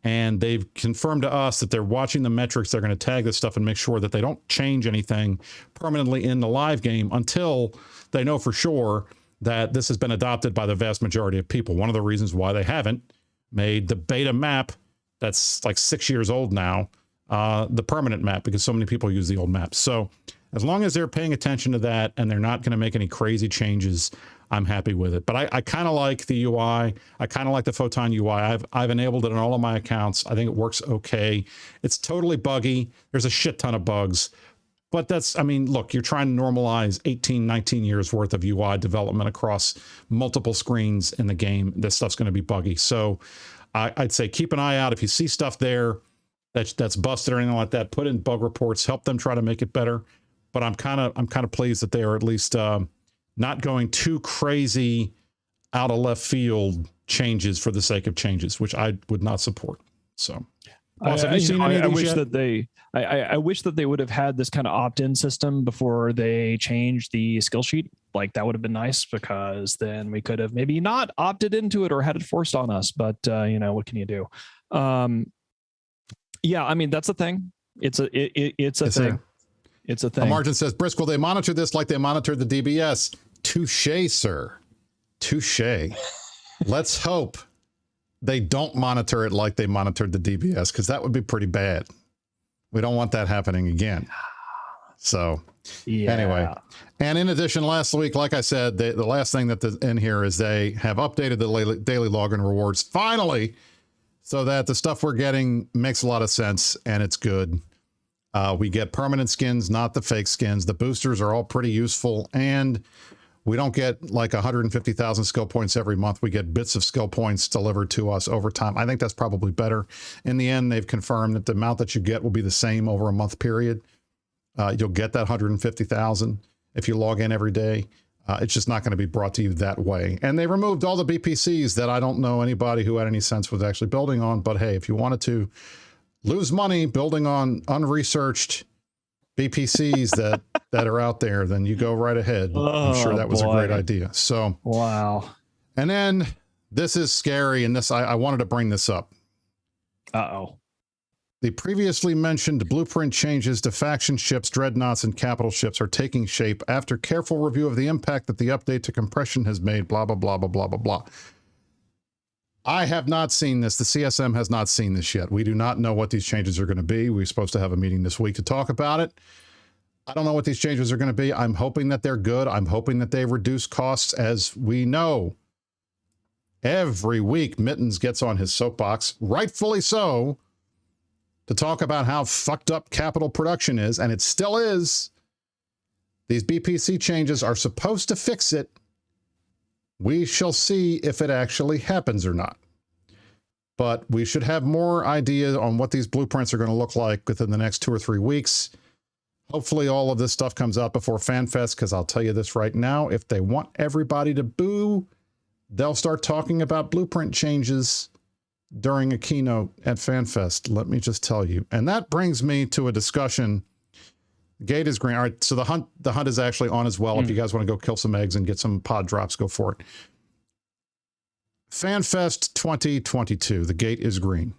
S2: And they've confirmed to us that they're watching the metrics. They're going to tag this stuff and make sure that they don't change anything permanently in the live game until they know for sure that this has been adopted by the vast majority of people. One of the reasons why they haven't made the beta map that's like 6 years old now, the permanent map, because so many people use the old maps. So as long as they're paying attention to that and they're not going to make any crazy changes, I'm happy with it. But I kind of like the UI. I kind of like the Photon UI. I've enabled it on all of my accounts. I think it works okay. It's totally buggy. There's a shit ton of bugs. But that's, I mean, look, you're trying to normalize 18, 19 years worth of UI development across multiple screens in the game. This stuff's going to be buggy. So I'd say keep an eye out. If you see stuff there that's busted or anything like that, put in bug reports, help them try to make it better. But I'm kind of pleased that they are at least not going too crazy out of left field changes for the sake of changes, which I would not support. So
S3: I wish that they would have had this kind of opt-in system before they changed the skill sheet. Like that would have been nice, because then we could have maybe not opted into it or had it forced on us. But what can you do? Yeah, I mean, that's a thing. It's a thing. It's a thing.
S2: Margin says, Brisc, will they monitor this like they monitored the DBS? Touche, sir. Touche. Let's hope they don't monitor it like they monitored the DBS, because that would be pretty bad. We don't want that happening again. So anyway, and in addition, last week, like I said, the last thing that's in here is they have updated the daily login rewards finally, so that the stuff we're getting makes a lot of sense and it's good. We get permanent skins, not the fake skins. The boosters are all pretty useful, and we don't get like 150,000 skill points every month. We get bits of skill points delivered to us over time. I think that's probably better. In the end, they've confirmed that the amount that you get will be the same over a month period. You'll get that 150,000 if you log in every day. It's just not going to be brought to you that way. And they removed all the BPCs that I don't know anybody who had any sense was actually building on. But hey, if you wanted to lose money building on unresearched BPCs that are out there, then you go right ahead. I'm sure that was a great idea. So,
S3: wow.
S2: And then this is scary. And this, I wanted to bring this up.
S3: Uh-oh.
S2: The previously mentioned blueprint changes to faction ships, dreadnoughts, and capital ships are taking shape after careful review of the impact that the update to compression has made, blah, blah, blah, blah, blah, blah, blah. I have not seen this. The CSM has not seen this yet. We do not know what these changes are going to be. We're supposed to have a meeting this week to talk about it. I don't know what these changes are going to be. I'm hoping that they're good. I'm hoping that they reduce costs. As we know, every week Mittens gets on his soapbox, rightfully so, to talk about how fucked up capital production is, and it still is. These BPC changes are supposed to fix it. We shall see if it actually happens or not. but we should have more idea on what these blueprints are going to look like within the next 2 or 3 weeks. Hopefully all of this stuff comes out before FanFest, because I'll tell you this right now, if they want everybody to boo, they'll start talking about blueprint changes during a keynote at FanFest. Let me just tell you. And that brings me to a discussion. Gate is green. All right, so the hunt is actually on as well. If you guys want to go kill some eggs and get some pod drops, go for it. FanFest 2022, the gate is green.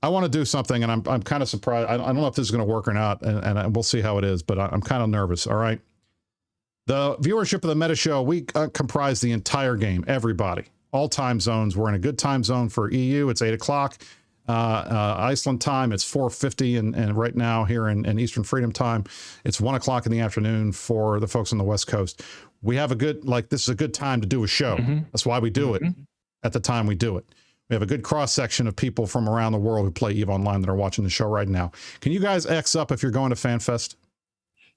S2: I want to do something, and I'm kind of surprised. I don't know if this is going to work or not, and we'll see how it is, but I'm kind of nervous, all right? The viewership of the Meta Show, we comprise the entire game, everybody, all time zones. We're in a good time zone for EU. It's 8 o'clock. Iceland time, it's 4:50, and right now here in Eastern Freedom Time, it's 1 o'clock in the afternoon for the folks on the West Coast. We have a good, this is a good time to do a show. That's why we do it at the time we do it. We have a good cross-section of people from around the world who play EVE Online that are watching the show right now. Can you guys X up if you're going to FanFest?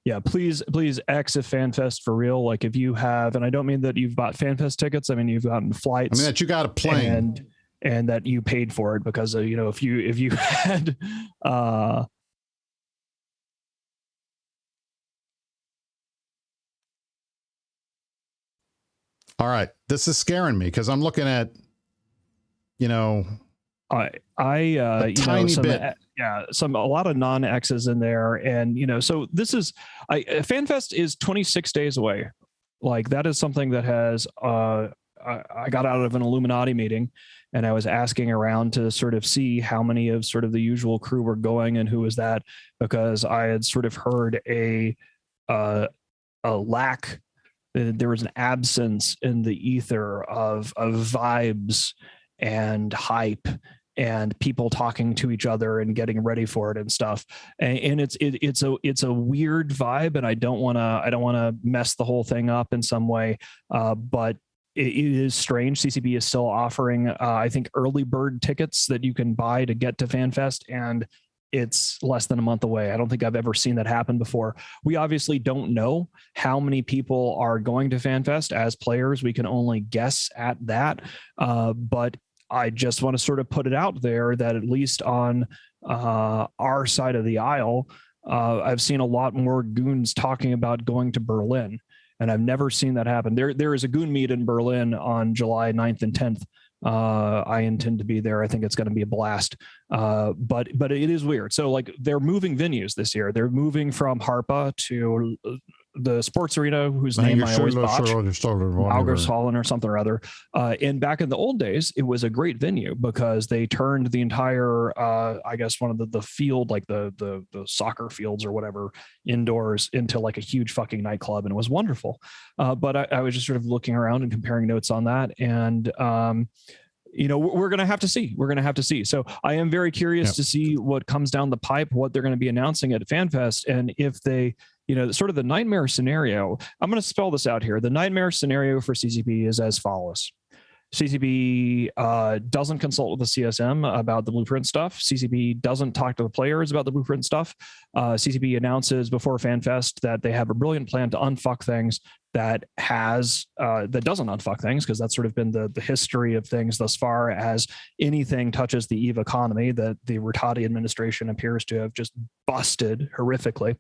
S3: Yeah, please X if FanFest for real. Like if you have, and I don't mean that you've bought FanFest tickets. I mean, you've gotten flights.
S2: I mean that you got a plane.
S3: And that you paid for it, because you know, if you had
S2: all right, this is scaring me, because I'm looking at, you know,
S3: a
S2: tiny bit.
S3: A lot of non-X's in there, and you know, so this is FanFest is 26 days away. Like that is something that has I got out of an Illuminati meeting, and I was asking around to sort of see how many of sort of the usual crew were going and who was that, because I had sort of heard a lack. There was an absence in the ether of vibes and hype and people talking to each other and getting ready for it and stuff. And it's a weird vibe, and I don't want to mess the whole thing up in some way. But it is strange. CCP is still offering, I think, early bird tickets that you can buy to get to FanFest, and it's less than a month away. I don't think I've ever seen that happen before. We obviously don't know how many people are going to FanFest as players. We can only guess at that. But I just want to sort of put it out there that at least on our side of the aisle, I've seen a lot more goons talking about going to Berlin, and I've never seen that happen. There is a goon meet in Berlin on July 9th and 10th. I intend to be there. I think it's going to be a blast. But it is weird. So like they're moving venues this year. They're moving from Harpa to the sports arena, whose name I always botch, Augershallen or something or other. And back in the old days, it was a great venue because they turned the entire, I guess one of the field, like the soccer fields or whatever, indoors into like a huge fucking nightclub, and it was wonderful. But I was just sort of looking around and comparing notes on that, and you know, we're going to have to see. We're going to have to see. So I am very curious to see what comes down the pipe, what they're going to be announcing at FanFest, and if they, you know, sort of the nightmare scenario. I'm going to spell this out here. The nightmare scenario for CCP is as follows. CCP doesn't consult with the CSM about the blueprint stuff. CCP doesn't talk to the players about the blueprint stuff. CCP announces before FanFest that they have a brilliant plan to unfuck things that doesn't unfuck things, because that's sort of been the history of things thus far. As anything touches the EVE economy, that the Rotati administration appears to have just busted horrifically.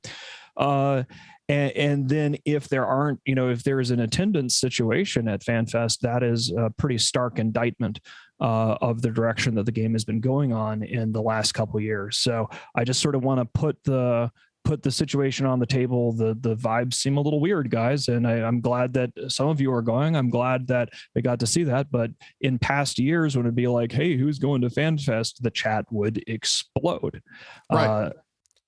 S3: And then if there aren't, you know, if there is an attendance situation at FanFest, that is a pretty stark indictment of the direction that the game has been going on in the last couple of years. So I just sort of want to put the situation on the table. The vibes seem a little weird, guys, and I'm glad that some of you are going. I'm glad that we got to see that. But in past years, when it'd be like, hey, who's going to FanFest, the chat would explode.
S2: Right.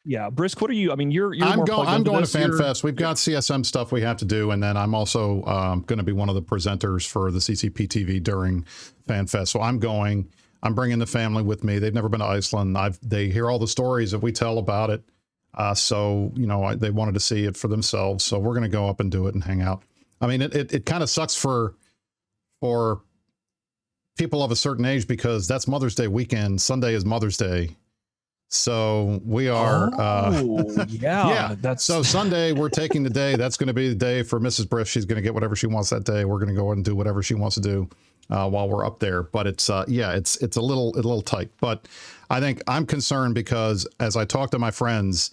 S3: Yeah, Brisc, what are you? I mean, you're
S2: I'm
S3: more
S2: going to FanFest. We've got CSM stuff we have to do, and then I'm also going to be one of the presenters for the CCP TV during FanFest. So I'm going. I'm bringing the family with me. They've never been to Iceland. They hear all the stories that we tell about it. So you know, they wanted to see it for themselves. So we're going to go up and do it and hang out. I mean, it kind of sucks for people of a certain age, because that's Mother's Day weekend. Sunday is Mother's Day. So we are, so Sunday we're taking the day. That's going to be the day for Mrs. Brisc. She's going to get whatever she wants that day. We're going to go and do whatever she wants to do. while we're up there. But it's it's a little tight. But I think I'm concerned because as I talk to my friends,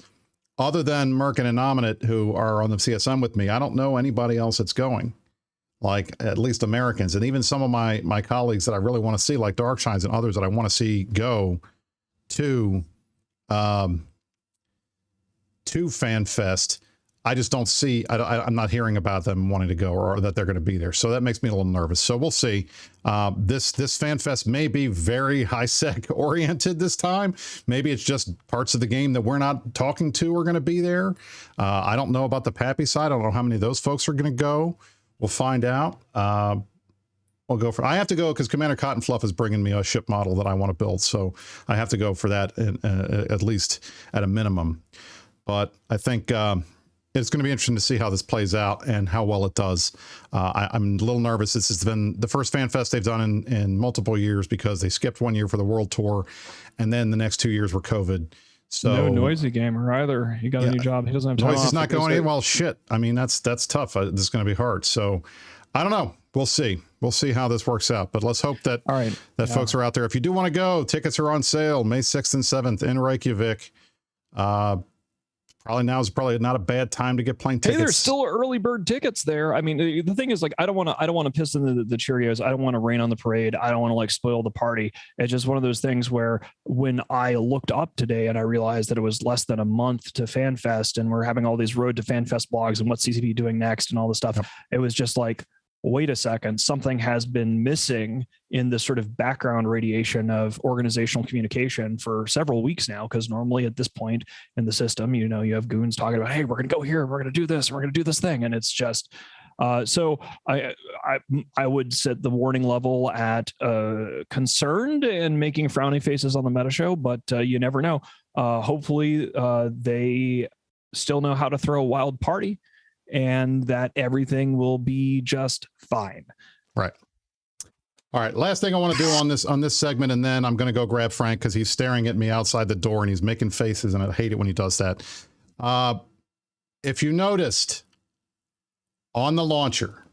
S2: other than Merkin and Nominate, who are on the CSM with me, I don't know anybody else that's going, like at least Americans. And even some of my colleagues that I really want to see, like Darkshines and others that I want to see go to FanFest, I just don't see, I'm not hearing about them wanting to go or that they're going to be there. So that makes me a little nervous. So we'll see. This FanFest may be very high-sec oriented this time. Maybe it's just parts of the game that we're not talking to are going to be there. I don't know about the Pappy side. I don't know how many of those folks are going to go. We'll find out. We'll go for, I have to go because Commander Cotton Fluff is bringing me a ship model that I want to build. So I have to go for that at least at a minimum. But I think it's going to be interesting to see how this plays out and how well it does. I'm a little nervous. This has been the first FanFest they've done in multiple years because they skipped 1 year for the World Tour, and then the next 2 years were COVID. So
S3: no Noisy Gamer either. He got a new job. He doesn't have time.
S2: Noisy's not going in. Well, shit. I mean, that's tough. This is going to be hard. So I don't know. We'll see. We'll see how this works out. But let's hope that folks are out there. If you do want to go, tickets are on sale May 6th and 7th in Reykjavik. Probably now is probably not a bad time to get plane tickets.
S3: Hey, there's still early bird tickets there. I mean, the thing is, like, I don't want to piss in the Cheerios. I don't want to rain on the parade. I don't want to like spoil the party. It's just one of those things where when I looked up today and I realized that it was less than a month to FanFest and we're having all these road to FanFest blogs and what's CCP doing next and all this stuff. Yep. It was just like, wait a second, something has been missing in the sort of background radiation of organizational communication for several weeks now. Because normally at this point in the system, you know, you have goons talking about, hey, we're going to go here, we're going to do this, we're going to do this thing. And it's just, so I would set the warning level at concerned and making frowny faces on the meta show, but you never know. Hopefully they still know how to throw a wild party, and that everything will be just fine.
S2: Right. All right. Last thing I want to do on this segment, and then I'm going to go grab Frank because he's staring at me outside the door and he's making faces, and I hate it when he does that. If you noticed on the launcher,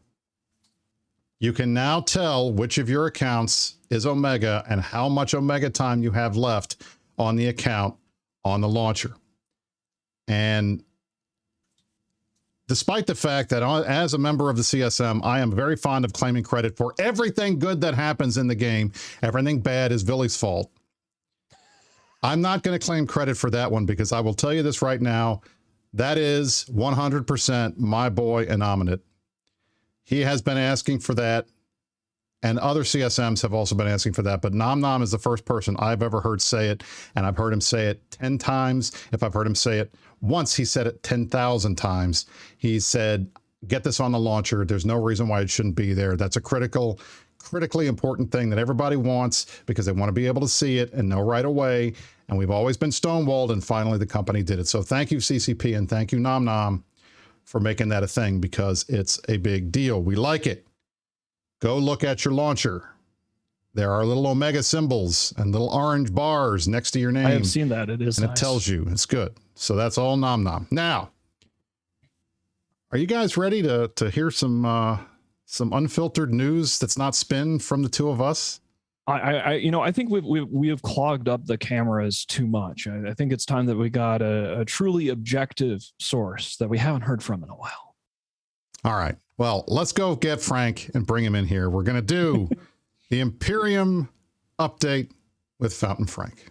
S2: you can now tell which of your accounts is Omega and how much Omega time you have left on the account on the launcher. And despite the fact that as a member of the CSM, I am very fond of claiming credit for everything good that happens in the game. Everything bad is Billy's fault. I'm not going to claim credit for that one because I will tell you this right now. That is 100% my boy Anominate. He has been asking for that, and other CSMs have also been asking for that. But Nom Nom is the first person I've ever heard say it, and I've heard him say it 10 times. If I've heard him say it once, he said it 10,000 times. He said, get this on the launcher. There's no reason why it shouldn't be there. That's a critically important thing that everybody wants because they want to be able to see it and know right away. And we've always been stonewalled, and finally the company did it. So thank you, CCP, and thank you, Nom Nom, for making that a thing because it's a big deal. We like it. Go look at your launcher. There are little Omega symbols and little orange bars next to your name.
S3: I have seen that. It is
S2: and
S3: nice.
S2: It tells you. It's good. So that's all Nom Nom. Now, are you guys ready to hear some unfiltered news that's not spin from the two of us?
S3: I think we have clogged up the cameras too much. I think it's time that we got a truly objective source that we haven't heard from in a while.
S2: All right. Well, let's go get Frank and bring him in here. We're going to do the Imperium update with Fountain Frank.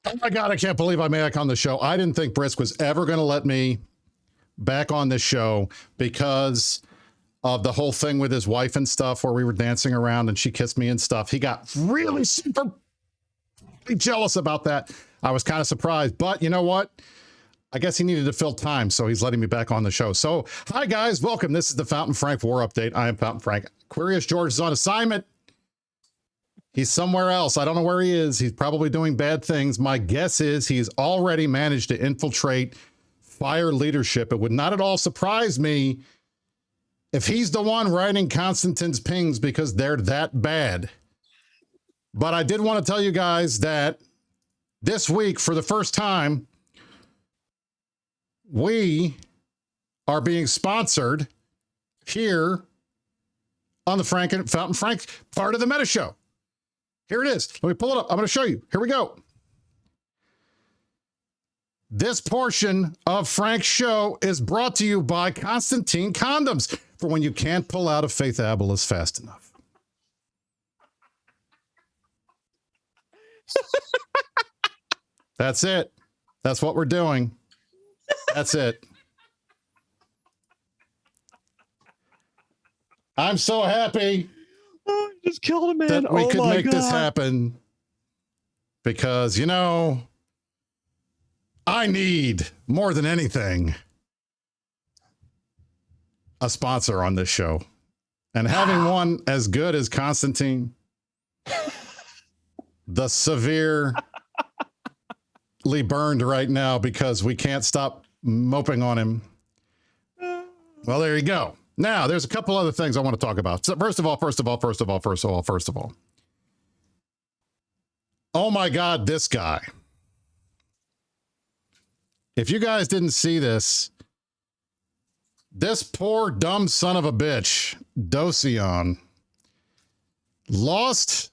S2: Oh my God, I can't believe I'm back on the show. I didn't think Brisc was ever going to let me back on this show because of the whole thing with his wife and stuff where we were dancing around and she kissed me and stuff. He got really super jealous about that. I was kind of surprised, but you know what? I guess he needed to fill time, so he's letting me back on the show. So, hi guys, welcome. This is the Fountain Frank War Update. I am Fountain Frank. Quirius George is on assignment. He's somewhere else. I don't know where he is. He's probably doing bad things. My guess is he's already managed to infiltrate FI.RE leadership. It would not at all surprise me if he's the one writing Constantine's pings because they're that bad. But I did want to tell you guys that this week, for the first time, we are being sponsored here on the Fountain Frank part of the Meta Show. Here it is. Let me pull it up. I'm going to show you. Here we go. This portion of Frank's show is brought to you by Constantine Condoms for when you can't pull out a Feythabolis fast enough. That's it. That's what we're doing. That's it. I'm so happy.
S3: Oh, you just killed a man.
S2: That we could make
S3: God.
S2: this happen because, you know, I need more than anything a sponsor on this show, and having one as good as Constantine, the severely burned right now because we can't stop moping on him. Well, there you go. Now, there's a couple other things I want to talk about. So first of all. Oh my God, this guy. If you guys didn't see this, this poor dumb son of a bitch, Docion, lost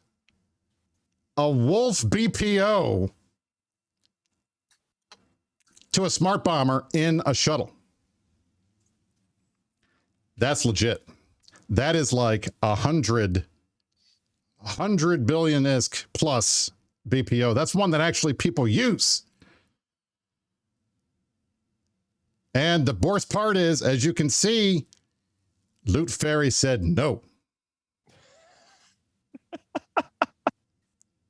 S2: a Wolf BPO to a smart bomber in a shuttle. That's legit. That is like 100 billion ISK plus BPO. That's one that actually people use. And the worst part is, as you can see, Loot Fairy said no.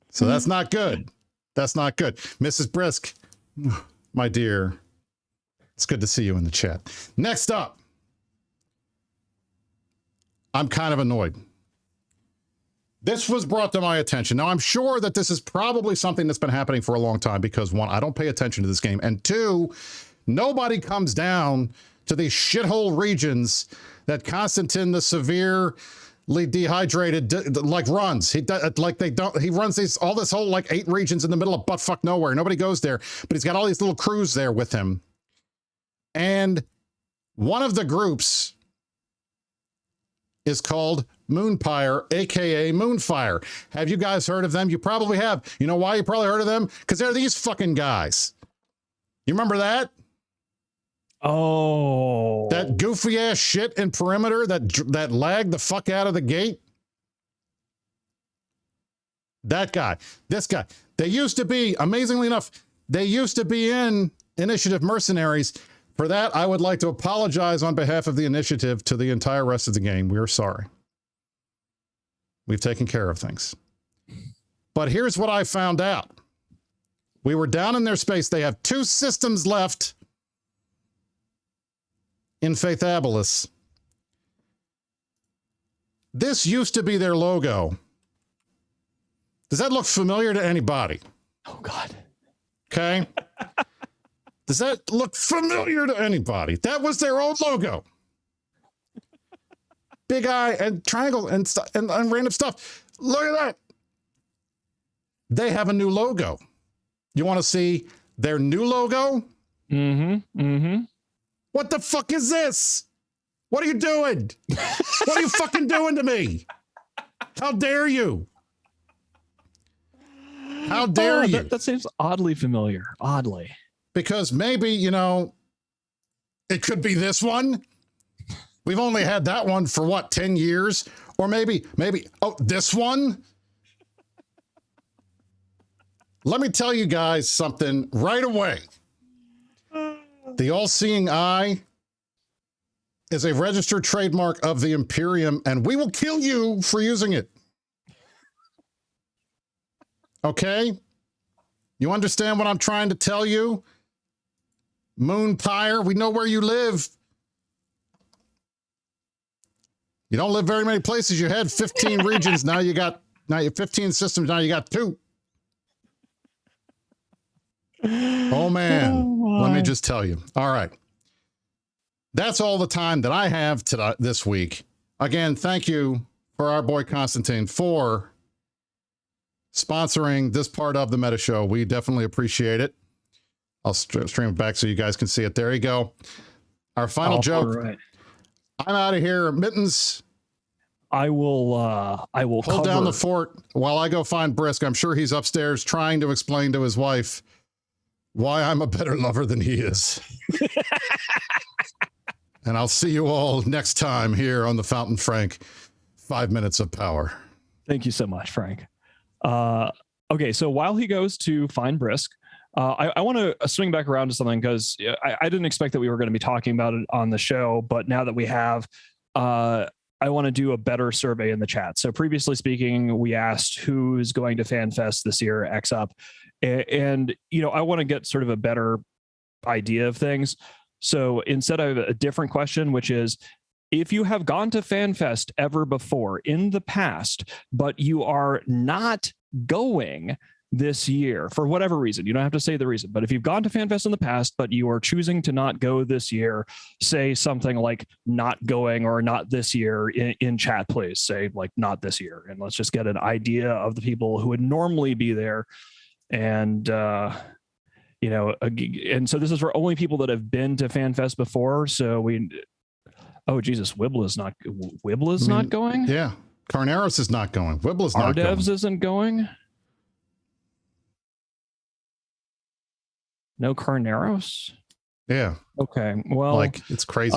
S2: So that's not good. That's not good. Mrs. Brisc, my dear, it's good to see you in the chat. Next up, I'm kind of annoyed. This was brought to my attention. Now, I'm sure that this is probably something that's been happening for a long time because, one, I don't pay attention to this game, and two, nobody comes down to these shithole regions that Constantine the severely dehydrated like runs. He runs all this whole like 8 regions in the middle of buttfuck nowhere. Nobody goes there, but he's got all these little crews there with him. And one of the groups is called Moonpire, aka Moonfire. Have you guys heard of them? You probably have. You know why you probably heard of them? Because they're these fucking guys. You remember that?
S3: Oh,
S2: that goofy ass shit in Perimeter that lagged the fuck out of the gate. That guy, this guy. They used to be, amazingly enough, they used to be in Initiative Mercenaries. For that, I would like to apologize on behalf of the Initiative to the entire rest of the game. We are sorry. We've taken care of things. But here's what I found out. We were down in their space. They have 2 systems left in Feythabolis. This used to be their logo. Does that look familiar to anybody?
S3: Oh, God.
S2: Okay. Does that look familiar to anybody? That was their old logo. Big eye and triangle and random stuff. Look at that. They have a new logo. You want to see their new logo?
S3: Mm-hmm. Mm-hmm.
S2: What the fuck is this? What are you doing? What are you fucking doing to me? How dare you? How dare you?
S3: That seems oddly familiar. Oddly.
S2: Because maybe, you know, it could be this one. We've only had that one for what, 10 years? Or maybe, oh, this one? let me tell you guys something right away. The all-seeing eye is a registered trademark of the Imperium, and we will kill you for using it. Okay? You understand what I'm trying to tell you? Moonpire, we know where you live. You don't live very many places. You had 15 regions. Now you have 15 systems. Now you got 2. Oh, man. Let me just tell you. All right. That's all the time that I have this week. Again, thank you for our boy Constantine for sponsoring this part of the Meta Show. We definitely appreciate it. I'll stream it back so you guys can see it. There you go. Our final joke. Right. I'm out of here. Mittens.
S3: I will
S2: hold down the fort while I go find Brisc. I'm sure he's upstairs trying to explain to his wife why I'm a better lover than he is. And I'll see you all next time here on the Fountain Frank 5 Minutes of Power.
S3: Thank you so much, Frank. Okay, so while he goes to find Brisc, I want to swing back around to something because I didn't expect that we were going to be talking about it on the show, but now that we have, I want to do a better survey in the chat. So previously speaking, we asked who's going to FanFest this year, X up, and I want to get sort of a better idea of things. So instead, I have a different question, which is, if you have gone to FanFest ever before in the past, but you are not going this year for whatever reason, you don't have to say the reason, but if you've gone to FanFest in the past, but you are choosing to not go this year, say something like not going or not this year in chat, please say like not this year. And let's just get an idea of the people who would normally be there. And, and so this is for only people that have been to FanFest before. So oh Jesus, Wibble is not going.
S2: Yeah. Carneros is not going. Wibble is not going.
S3: Ardevs isn't going. No Carneros?
S2: Yeah.
S3: Okay. Well,
S2: like it's crazy.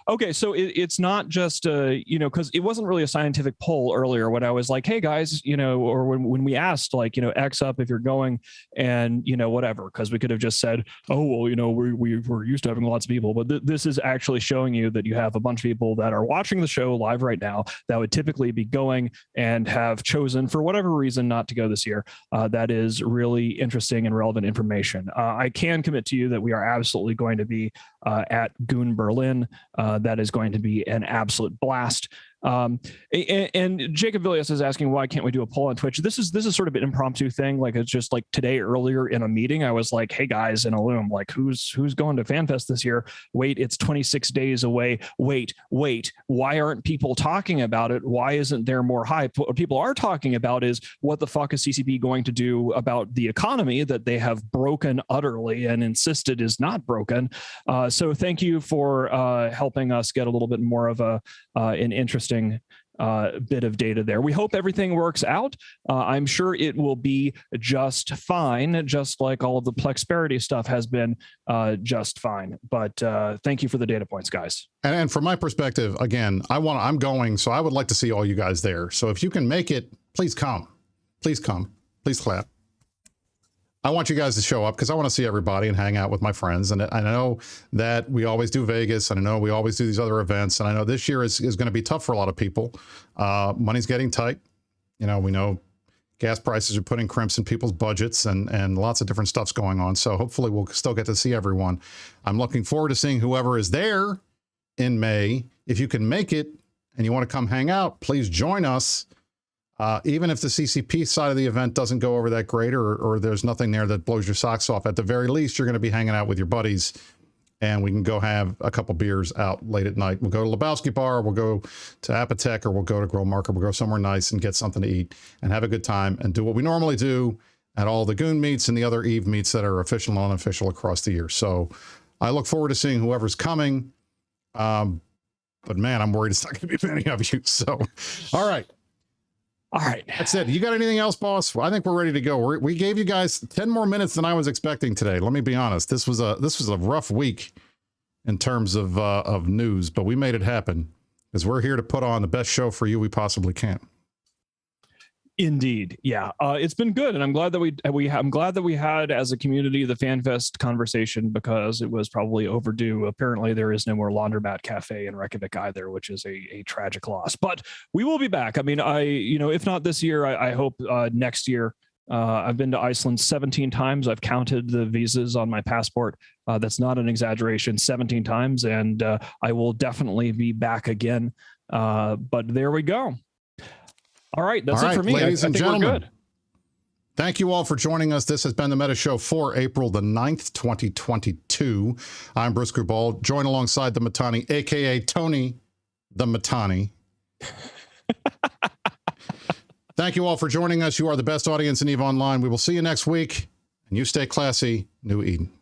S3: Okay. So it's not just, because it wasn't really a scientific poll earlier when I was like, hey guys, or when we asked like, X up if you're going and, whatever, because we could have just said, oh, well, we're used to having lots of people. But this is actually showing you that you have a bunch of people that are watching the show live right now that would typically be going and have chosen for whatever reason not to go this year. That is really interesting and relevant information. I can commit to you that we are absolutely going to be at Goon Berlin. That is going to be an absolute blast. And Jacob Villius is asking, why can't we do a poll on Twitch? This is sort of an impromptu thing. Like, it's just like today earlier in a meeting, I was like, hey guys in Illum, like who's going to FanFest this year? Wait, it's 26 days away. Wait, why aren't people talking about it? Why isn't there more hype? What people are talking about is what the fuck is CCP going to do about the economy that they have broken utterly and insisted is not broken. So thank you for helping us get a little bit more of an interesting bit of data there. We hope everything works out. I'm sure it will be just fine, just like all of the Plexperity stuff has been just fine. But thank you for the data points, guys.
S2: And from my perspective, again, I'm going, so I would like to see all you guys there. So if you can make it, please come. Please come. Please clap. I want you guys to show up because I want to see everybody and hang out with my friends. And I know that we always do Vegas, and I know we always do these other events. And I know this year is going to be tough for a lot of people. Money's getting tight. We know gas prices are putting crimps in people's budgets and lots of different stuff's going on. So hopefully we'll still get to see everyone. I'm looking forward to seeing whoever is there in May. If you can make it and you want to come hang out, please join us. Even if the CCP side of the event doesn't go over that great or there's nothing there that blows your socks off, at the very least, you're going to be hanging out with your buddies and we can go have a couple beers out late at night. We'll go to Lebowski Bar, we'll go to Apotec, or we'll go to Grill Market, we'll go somewhere nice and get something to eat and have a good time and do what we normally do at all the Goon meets and the other Eve meets that are official and unofficial across the year. So I look forward to seeing whoever's coming. But man, I'm worried it's not going to be many of you. So, all right.
S3: All right.
S2: That's it. You got anything else, boss? Well, I think we're ready to go. We gave you guys 10 more minutes than I was expecting today. Let me be honest. This was a rough week in terms of news, but we made it happen because we're here to put on the best show for you we possibly can.
S3: Indeed. Yeah. It's been good. And I'm glad that I'm glad that we had as a community the FanFest conversation, because it was probably overdue. Apparently there is no more Laundromat Cafe in Reykjavik either, which is a tragic loss, but we will be back. I mean, if not this year, I hope next year. I've been to Iceland 17 times. I've counted the visas on my passport. That's not an exaggeration, 17 times. And I will definitely be back again. But there we go. All right, that's it for me.
S2: Ladies and gentlemen,
S3: we're good.
S2: Thank you all for joining us. This has been the Meta Show for April the 9th, 2022. I'm Brisc Rubal, joined alongside the Mittani, a.k.a. Tony the Mittani. Thank you all for joining us. You are the best audience in EVE Online. We will see you next week, and you stay classy. New Eden.